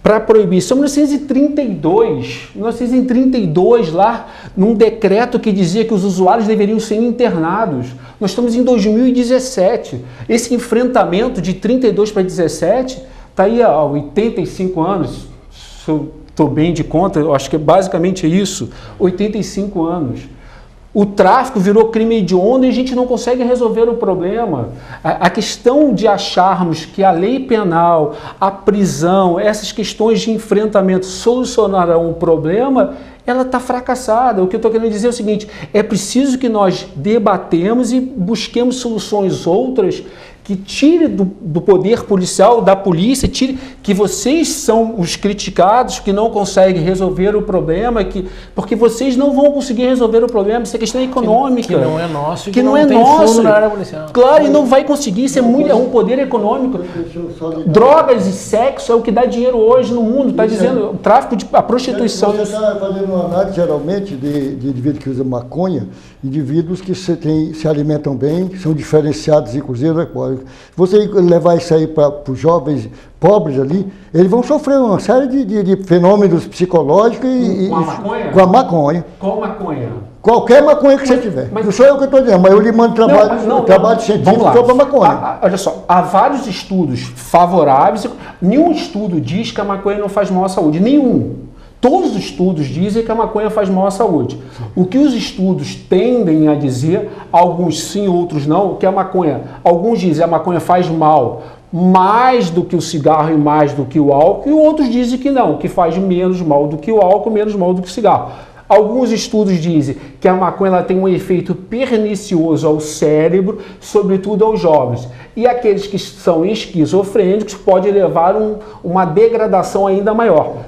para proibição em 1932, lá, num decreto que dizia que os usuários deveriam ser internados. Nós estamos em 2017. Esse enfrentamento de 32 para 17 está aí há 85 anos, se eu estou bem de conta, eu acho que é basicamente isso, 85 anos. O tráfico virou crime hediondo e a gente não consegue resolver o problema. A questão de acharmos que a lei penal, a prisão, essas questões de enfrentamento solucionarão o problema, ela está fracassada. O que eu estou querendo dizer é o seguinte, é preciso que nós debatemos e busquemos soluções outras que tire do poder policial, da polícia, tire que vocês são os criticados, que não conseguem resolver o problema, porque vocês não vão conseguir resolver o problema, isso é questão econômica. Que não é nosso, que não é nosso. Na área policial. Claro, e não vai conseguir, isso é um poder econômico. Drogas e sexo é o que dá dinheiro hoje no mundo, está dizendo, o tráfico, a prostituição. Você está fazendo uma análise, geralmente, de indivíduos que usam maconha, indivíduos que se alimentam bem, são diferenciados, inclusive, se você levar isso aí para os jovens pobres ali, eles vão sofrer uma série de fenômenos psicológicos com a maconha. Qual maconha? Qualquer maconha que você tiver. Não sou eu que estou dizendo, mas eu lhe mando trabalho científico sobre a maconha. Olha só, há vários estudos favoráveis, nenhum estudo diz que a maconha não faz mal à saúde, nenhum. Todos os estudos dizem que a maconha faz mal à saúde. O que os estudos tendem a dizer, alguns sim, outros não, que a maconha, alguns dizem que a maconha faz mal mais do que o cigarro e mais do que o álcool, e outros dizem que não, que faz menos mal do que o álcool, menos mal do que o cigarro. Alguns estudos dizem que a maconha ela tem um efeito pernicioso ao cérebro, sobretudo aos jovens. E aqueles que são esquizofrênicos pode levar uma degradação ainda maior.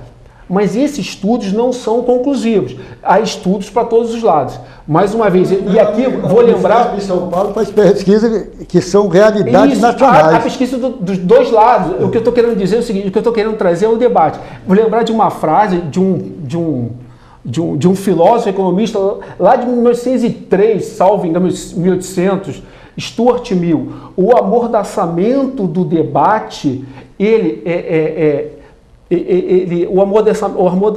Mas esses estudos não são conclusivos. Há estudos para todos os lados. Mais uma vez, e aqui vou lembrar... Em São Paulo faz pesquisas que são realidades nacionais. A pesquisa dos dois lados. O que eu estou querendo dizer é o seguinte, o que eu estou querendo trazer é o debate. Vou lembrar de uma frase de um filósofo economista lá de 1903, salvo engano, 1800, Stuart Mill, o amordaçamento do debate, o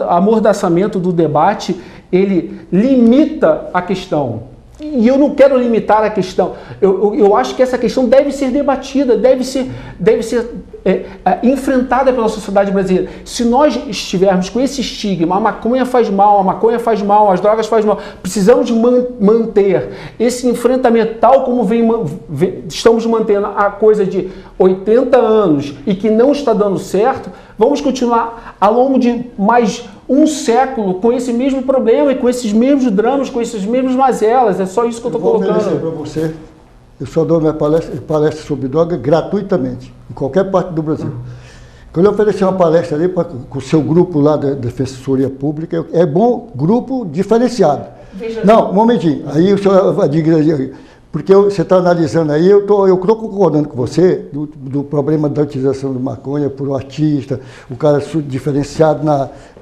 amordaçamento do debate, ele limita a questão. E eu não quero limitar a questão. Eu acho que essa questão deve ser debatida, deve ser enfrentada pela sociedade brasileira. Se nós estivermos com esse estigma, a maconha faz mal, as drogas fazem mal, precisamos manter esse enfrentamento tal como estamos mantendo a coisa de 80 anos e que não está dando certo, vamos continuar ao longo de mais um século com esse mesmo problema e com esses mesmos dramas, com esses mesmos mazelas. É só isso que eu estou colocando. Eu vou para você. Eu só dou minha palestra sobre droga gratuitamente, em qualquer parte do Brasil. Quando eu ofereci uma palestra ali com o seu grupo lá da Defensoria Pública, é bom grupo diferenciado. Não, um momentinho. Aí o senhor vai dizer, porque você está analisando aí, eu estou concordando com você do problema da utilização de maconha por um artista, o cara diferenciado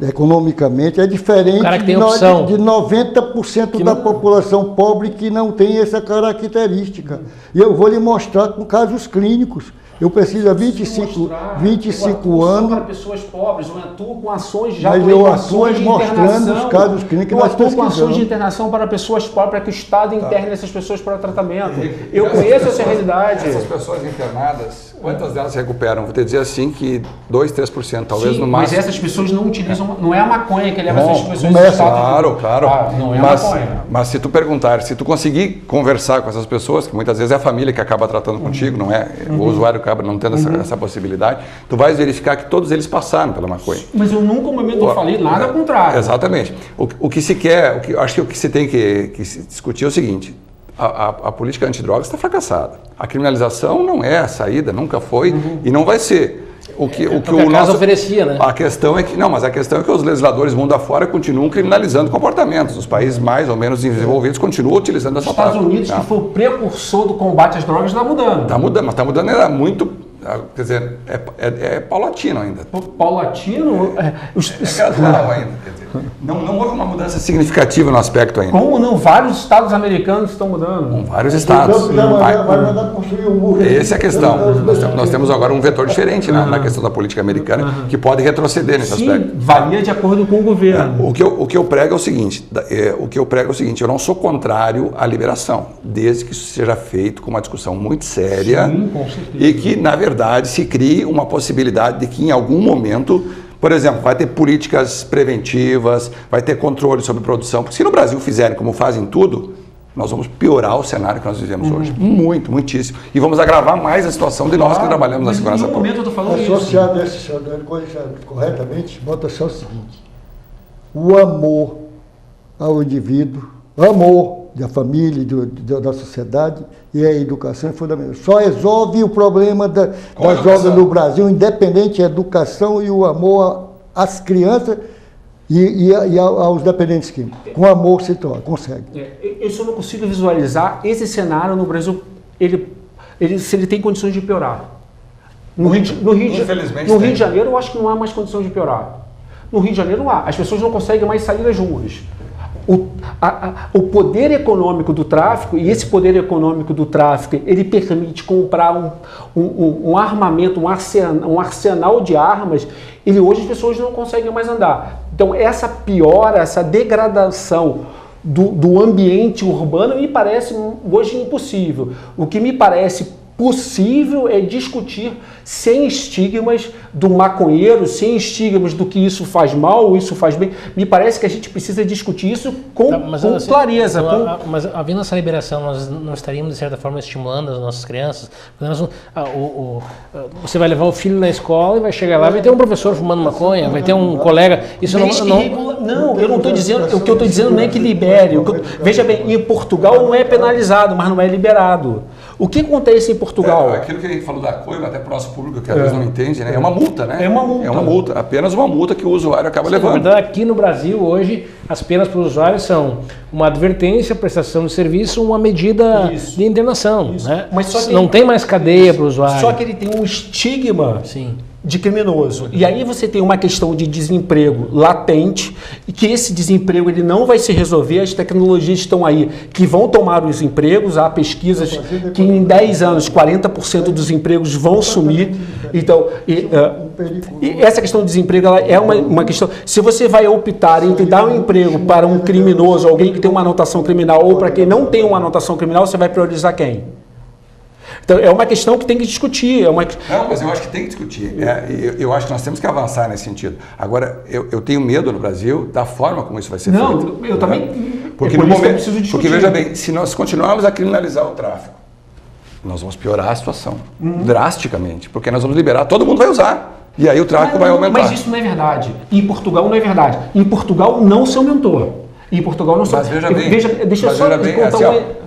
economicamente, é diferente de 90% da população pobre que não tem essa característica. E eu vou lhe mostrar com casos clínicos. Eu preciso há 25 anos. Para pessoas pobres, eu atuo com ações já mas eu atuo mostrando os casos clínicos. Eu atuo com ações de internação para pessoas pobres, para que o Estado interne essas pessoas para tratamento. Eu conheço essa realidade. Essas pessoas internadas, quantas delas se recuperam? Vou te dizer assim que 2, 3%, talvez no máximo. Mas essas pessoas não utilizam, não é a maconha que leva essas pessoas ao Estado. Claro. Não é a maconha. Mas se tu perguntar, se tu conseguir conversar com essas pessoas, que muitas vezes é a família que acaba tratando contigo, não é? O usuário acaba não tendo essa possibilidade, tu vais verificar que todos eles passaram pela maconha. Mas eu nunca, no momento, falei nada ao contrário. Exatamente. O que se quer, acho que o que se tem que se discutir é o seguinte: a política antidrogas está fracassada. A criminalização não é a saída, nunca foi e não vai ser. O que o nosso oferecia, né? A questão é que os legisladores mundo afora continuam criminalizando comportamentos. Os países mais ou menos desenvolvidos continuam utilizando essa prática. Os Estados Unidos, que foi o precursor do combate às drogas, está mudando. Está mudando, mas está mudando ainda muito. Quer dizer, é paulatino ainda. Paulatino? É gradual ainda. Quer dizer, não houve uma mudança significativa no aspecto ainda. Como não? Vários estados americanos estão mudando. Vários estados. Essa é a questão. Nós temos agora um vetor diferente na questão da política americana que pode retroceder nesse aspecto. Varia de acordo com o governo. O que eu prego é o seguinte: eu não sou contrário à liberação, desde que isso seja feito com uma discussão muito séria. Sim, com certeza. E que, na verdade, se crie uma possibilidade de que em algum momento, por exemplo, vai ter políticas preventivas, vai ter controle sobre produção, porque se no Brasil fizerem como fazem tudo, nós vamos piorar o cenário que nós vivemos hoje. Muitíssimo. E vamos agravar mais a situação de nós que trabalhamos na segurança pública. Momento eu tô falando associado a esse corretamente, bota só o seguinte: o amor ao indivíduo, o amor da família, da sociedade e a educação é fundamental. Só resolve o problema das drogas no Brasil, independente da educação e o amor às crianças e aos dependentes químicos. Com amor se consegue. Eu só não consigo visualizar esse cenário no Brasil, se ele tem condições de piorar. No Rio de Janeiro, eu acho que não há mais condições de piorar. No Rio de Janeiro não há. As pessoas não conseguem mais sair das ruas. O poder econômico do tráfico, e esse poder econômico do tráfico, ele permite comprar um armamento, um arsenal de armas, hoje as pessoas não conseguem mais andar. Então essa piora, essa degradação do ambiente urbano me parece hoje impossível. O que me parece possível é discutir sem estigmas do maconheiro, sem estigmas do que isso faz mal ou isso faz bem. Me parece que a gente precisa discutir isso com clareza. Mas havendo essa liberação, nós não estaríamos, de certa forma, estimulando as nossas crianças? Você vai levar o filho na escola e vai chegar lá, vai ter um professor fumando maconha, vai ter um colega... Não, eu não estou dizendo... O que eu estou dizendo não é que libere. Veja bem, em Portugal não é penalizado, mas não é liberado. O que acontece em Portugal? Aquilo que a gente falou da coisa, até para o nosso público, que às vezes não entende, né? É uma multa, né? É uma multa. Apenas uma multa que o usuário acaba levando. Na verdade, aqui no Brasil, hoje, as penas para o usuário são uma advertência, prestação de serviço, uma medida de internação. Né? Mas só que não tem mais cadeia para o usuário. Só que ele tem um estigma de criminoso. E aí você tem uma questão de desemprego latente, e que esse desemprego ele não vai se resolver, as tecnologias estão aí que vão tomar os empregos, há pesquisas que em 10 anos 40% dos empregos vão sumir. Então, e essa questão do desemprego ela é uma questão, se você vai optar entre dar um emprego para um criminoso, alguém que tem uma anotação criminal, ou para quem não tem uma anotação criminal, você vai priorizar quem? Então, é uma questão que tem que discutir. Não, mas eu acho que tem que discutir. Eu acho que nós temos que avançar nesse sentido. Agora, eu tenho medo no Brasil da forma como isso vai ser feito. Não, eu também. Porque no momento, porque veja bem, se nós continuarmos a criminalizar o tráfico, nós vamos piorar a situação drasticamente, porque nós vamos liberar, todo mundo vai usar. E aí o tráfico vai aumentar. Mas isso não é verdade. Em Portugal não é verdade. Em Portugal não se aumentou. Em Portugal não se aumentou. Mas veja bem, deixa eu só bem assim,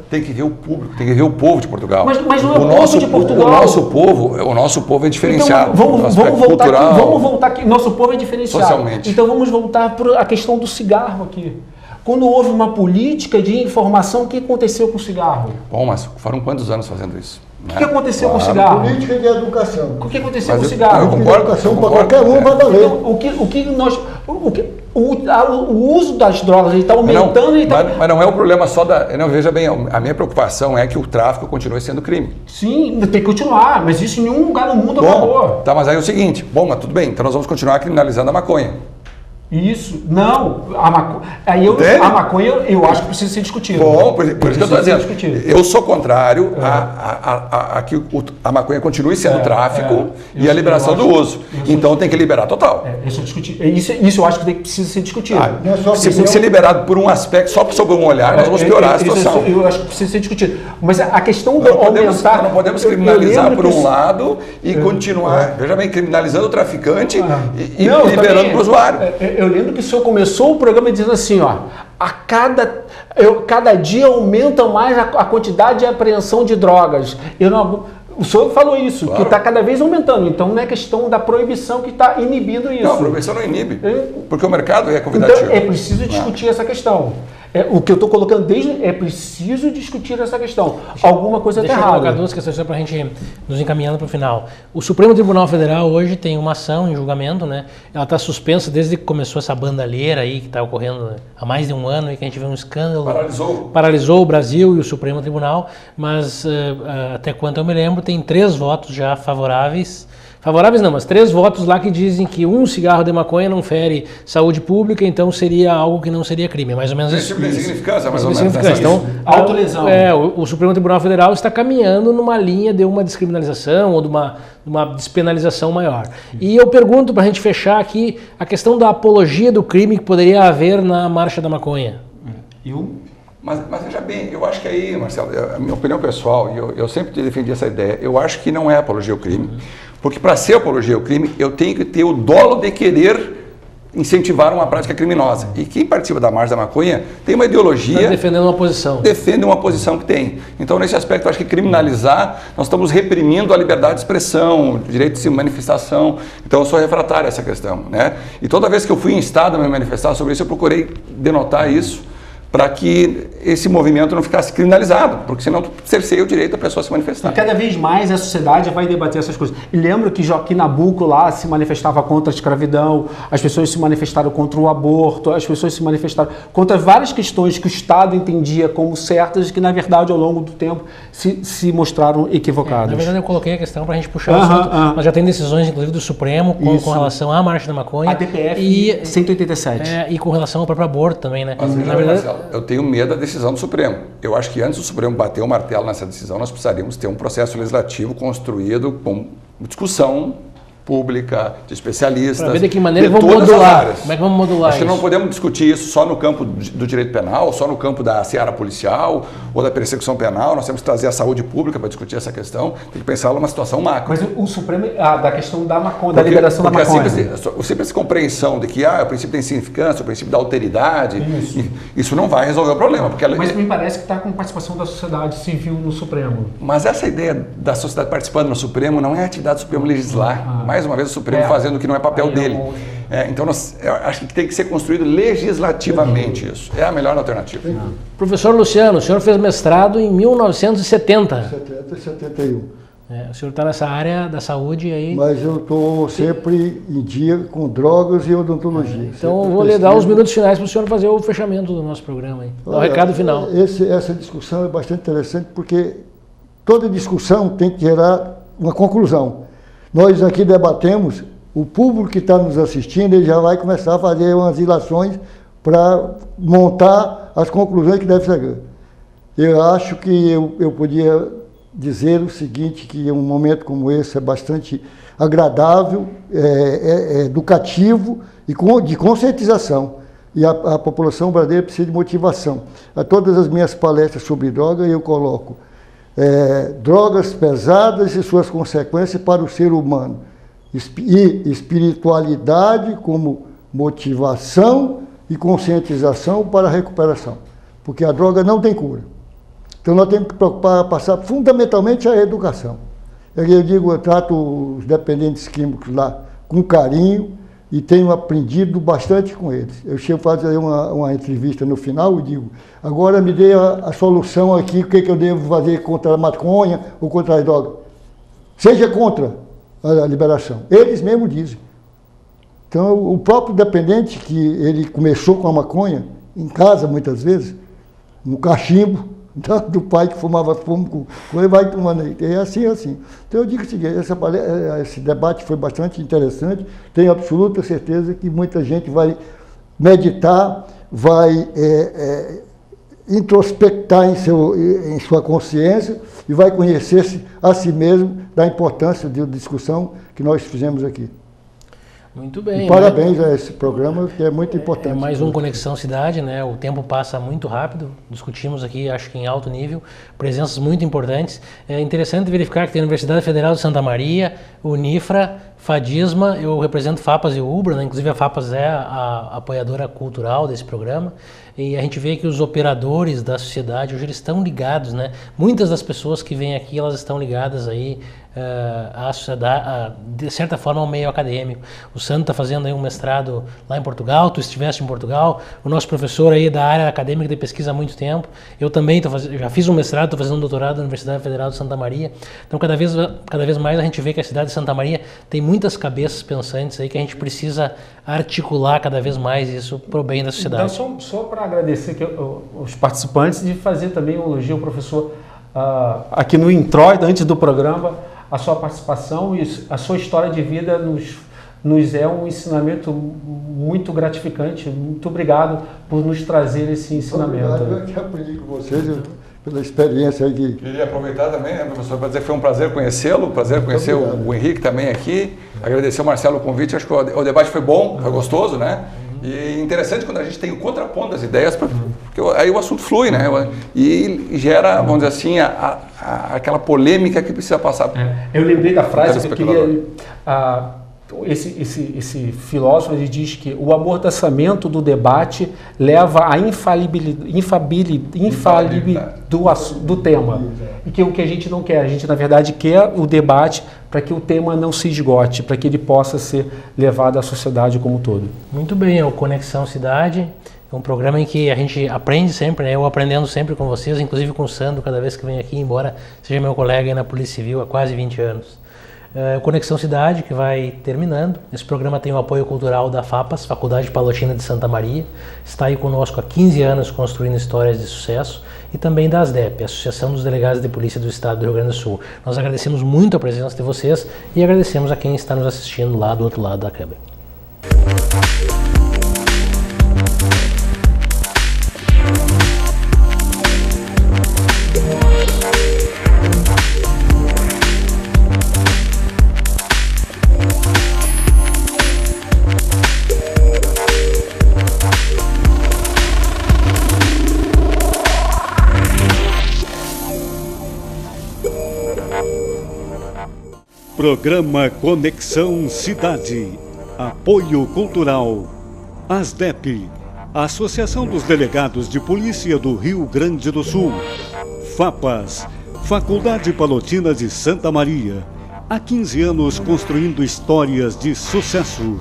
tem que ver o público, tem que ver o povo de Portugal. Mas não é o povo de Portugal. O nosso povo é diferenciado. Então, vamos voltar aqui. Nosso povo é diferenciado. Socialmente. Então vamos voltar para a questão do cigarro aqui. Quando houve uma política de informação, o que aconteceu com o cigarro? Bom, mas foram quantos anos fazendo isso? O que aconteceu com o cigarro? Política de educação. O que aconteceu com o cigarro? Eu concordo. Educação para qualquer um vai valer. O uso das drogas está aumentando. Mas não é o problema só da... Não, veja bem, a minha preocupação é que o tráfico continue sendo crime. Sim, tem que continuar, mas isso em nenhum lugar no mundo acabou. Tá, mas aí é o seguinte, mas tudo bem, então nós vamos continuar criminalizando a maconha. Isso, não, a maconha eu acho que precisa ser discutida. Bom, por isso que eu estou dizendo, eu sou contrário a que a maconha continue sendo tráfico e a liberação do uso. Então tem que liberar total. Isso eu acho que precisa ser discutido. Se ser liberado por um aspecto, só sob um olhar, nós vamos piorar a situação. Eu acho que precisa ser discutido. Mas a questão do aumentar... Não podemos criminalizar por um lado e continuar, veja bem, criminalizando o traficante e liberando para o usuário. Eu lembro que o senhor começou o programa dizendo assim, cada dia aumenta mais a quantidade de apreensão de drogas. O senhor falou isso, claro, que está cada vez aumentando. Então não é questão da proibição que está inibindo isso. Não, a proibição não inibe, porque o mercado é convidativo. Então é preciso discutir essa questão. O que eu estou colocando é preciso discutir essa questão. Alguma coisa está errada. Deixa eu colocar duas questões para a gente nos encaminhando para o final. O Supremo Tribunal Federal hoje tem uma ação em julgamento, né? Ela está suspensa desde que começou essa bandalheira aí que está ocorrendo há mais de um ano e que a gente vê um escândalo. Paralisou o Brasil e o Supremo Tribunal, mas até quanto eu me lembro tem 3 votos já favoráveis. Favoráveis não, mas 3 votos lá que dizem que um cigarro de maconha não fere saúde pública, então seria algo que não seria crime, mais ou menos isso. Tem significância, mais ou menos. Então, autolesão. O Supremo Tribunal Federal está caminhando numa linha de uma descriminalização ou de uma despenalização maior. E eu pergunto, para a gente fechar aqui, a questão da apologia do crime que poderia haver na Marcha da Maconha. Mas veja bem, eu acho que aí, Marcelo, a minha opinião pessoal, e eu sempre defendi essa ideia, eu acho que não é apologia ao crime, porque para ser apologia ao crime, eu tenho que ter o dolo de querer incentivar uma prática criminosa. E quem participa da Marcha da Maconha tem uma ideologia... Está defendendo uma posição. Defende uma posição que tem. Então, nesse aspecto, eu acho que criminalizar, nós estamos reprimindo a liberdade de expressão, o direito de se manifestação. Então, eu sou refratário a essa questão, né? E toda vez que eu fui em estado a me manifestar sobre isso, eu procurei denotar isso, para que esse movimento não ficasse criminalizado, porque senão cerceia o direito da pessoa se manifestar. E cada vez mais a sociedade vai debater essas coisas. E lembro que Joaquim Nabuco lá se manifestava contra a escravidão, as pessoas se manifestaram contra o aborto, as pessoas se manifestaram contra várias questões que o Estado entendia como certas e que, na verdade, ao longo do tempo, se mostraram equivocadas. Na verdade, eu coloquei a questão para a gente puxar o assunto, mas já tem decisões, inclusive, do Supremo com relação à Marcha da Maconha. A DPF 187. E com relação ao próprio aborto também, né? Mas, na verdade, eu tenho medo da decisão do Supremo. Eu acho que antes do Supremo bater o martelo nessa decisão, nós precisaríamos ter um processo legislativo construído com discussão pública, de especialistas. Para ver de que maneira vamos modular. Como é que vamos modular Acho que não podemos discutir isso só no campo do direito penal, só no campo da seara policial ou da persecução penal. Nós temos que trazer a saúde pública para discutir essa questão. Tem que pensar numa situação macro. Mas o Supremo, da questão da maconha, da liberação da maconha. A simples compreensão de que o princípio da insignificância, o princípio da alteridade, isso não vai resolver o problema. Mas me parece que está com participação da sociedade civil no Supremo. Mas essa ideia da sociedade participando no Supremo não é a atividade do Supremo legislar. Mais uma vez o Supremo fazendo o que não é papel dele. Então, eu acho que tem que ser construído legislativamente isso. É a melhor alternativa. Professor Luciano, o senhor fez mestrado em 1970. 70 e 71. O senhor está nessa área da saúde aí? Mas eu estou sempre em dia com drogas e odontologia. Então eu vou lhe dar os minutos finais para o senhor fazer o fechamento do nosso programa. Dar o recado final. Essa discussão é bastante interessante porque toda discussão tem que gerar uma conclusão. Nós aqui debatemos, o público que está nos assistindo ele já vai começar a fazer umas ilações para montar as conclusões que deve ser. Eu acho que eu podia dizer o seguinte, que um momento como esse é bastante agradável, educativo e de conscientização. E a população brasileira precisa de motivação. A todas as minhas palestras sobre droga eu coloco drogas pesadas e suas consequências para o ser humano. E espiritualidade como motivação e conscientização para a recuperação. Porque a droga não tem cura. Então nós temos que passar fundamentalmente a educação. Eu trato os dependentes químicos lá com carinho e tenho aprendido bastante com eles. Eu chego a fazer uma entrevista no final e digo, agora me dê a solução aqui, o que eu devo fazer contra a maconha ou contra a droga. Seja contra a liberação. Eles mesmos dizem. Então o próprio dependente que ele começou com a maconha, em casa muitas vezes, no cachimbo, do pai que fumava fumo, ele vai tomando aí. É assim. Então eu digo o seguinte, esse debate foi bastante interessante, tenho absoluta certeza que muita gente vai meditar, vai introspectar em sua consciência e vai conhecer-se a si mesmo da importância da discussão que nós fizemos aqui. Muito bem. E parabéns a esse programa, que é muito importante. É mais um Conexão Cidade, né? O tempo passa muito rápido. Discutimos aqui, acho que em alto nível, presenças muito importantes. É interessante verificar que tem a Universidade Federal de Santa Maria, Unifra, Fadisma, eu represento FAPAS e UBRA, né? Inclusive a FAPAS é a apoiadora cultural desse programa. E a gente vê que os operadores da sociedade hoje eles estão ligados, né? Muitas das pessoas que vêm aqui, elas estão ligadas aí à sociedade, de certa forma ao meio acadêmico. O Sandro está fazendo aí um mestrado lá em Portugal, tu estiveste em Portugal, o nosso professor aí da área acadêmica de pesquisa há muito tempo, eu também já fiz um mestrado, estou fazendo um doutorado na Universidade Federal de Santa Maria. Então cada vez mais a gente vê que a cidade de Santa Maria tem muitas cabeças pensantes aí que a gente precisa articular cada vez mais isso para o bem da sociedade. Então, só para agradecer aqui os participantes e fazer também um elogio ao professor aqui no introito, antes do programa, a sua participação e a sua história de vida nos é um ensinamento muito gratificante. Muito obrigado por nos trazer esse ensinamento. Obrigado, eu que aprendi com vocês, pela experiência aí. Queria aproveitar também, né, professor, para dizer que foi um prazer conhecê-lo, conhecer o Henrique também aqui, agradecer ao Marcelo o convite, acho que o debate foi bom, foi gostoso, né? E interessante quando a gente tem o contraponto das ideias, porque aí o assunto flui, né? E gera, vamos dizer assim, aquela polêmica que precisa passar. Eu lembrei da frase que eu queria... Esse filósofo ele diz que o amordaçamento do debate leva à infalibilidade do tema. E que o que a gente não quer, a gente na verdade quer o debate para que o tema não se esgote, para que ele possa ser levado à sociedade como um todo. Muito bem, é o Conexão Cidade, é um programa em que a gente aprende sempre, né? Eu aprendendo sempre com vocês, inclusive com o Sandro, cada vez que vem aqui, embora seja meu colega aí na Polícia Civil há quase 20 anos. Conexão Cidade, que vai terminando. Esse programa tem o apoio cultural da FAPAS, Faculdade Palotina de Santa Maria. Está aí conosco há 15 anos construindo histórias de sucesso. E também da ASDEP, Associação dos Delegados de Polícia do Estado do Rio Grande do Sul. Nós agradecemos muito a presença de vocês e agradecemos a quem está nos assistindo lá do outro lado da câmera. Programa Conexão Cidade. Apoio Cultural. ASDEP, Associação dos Delegados de Polícia do Rio Grande do Sul. FAPAS, Faculdade Palotina de Santa Maria. Há 15 anos construindo histórias de sucesso.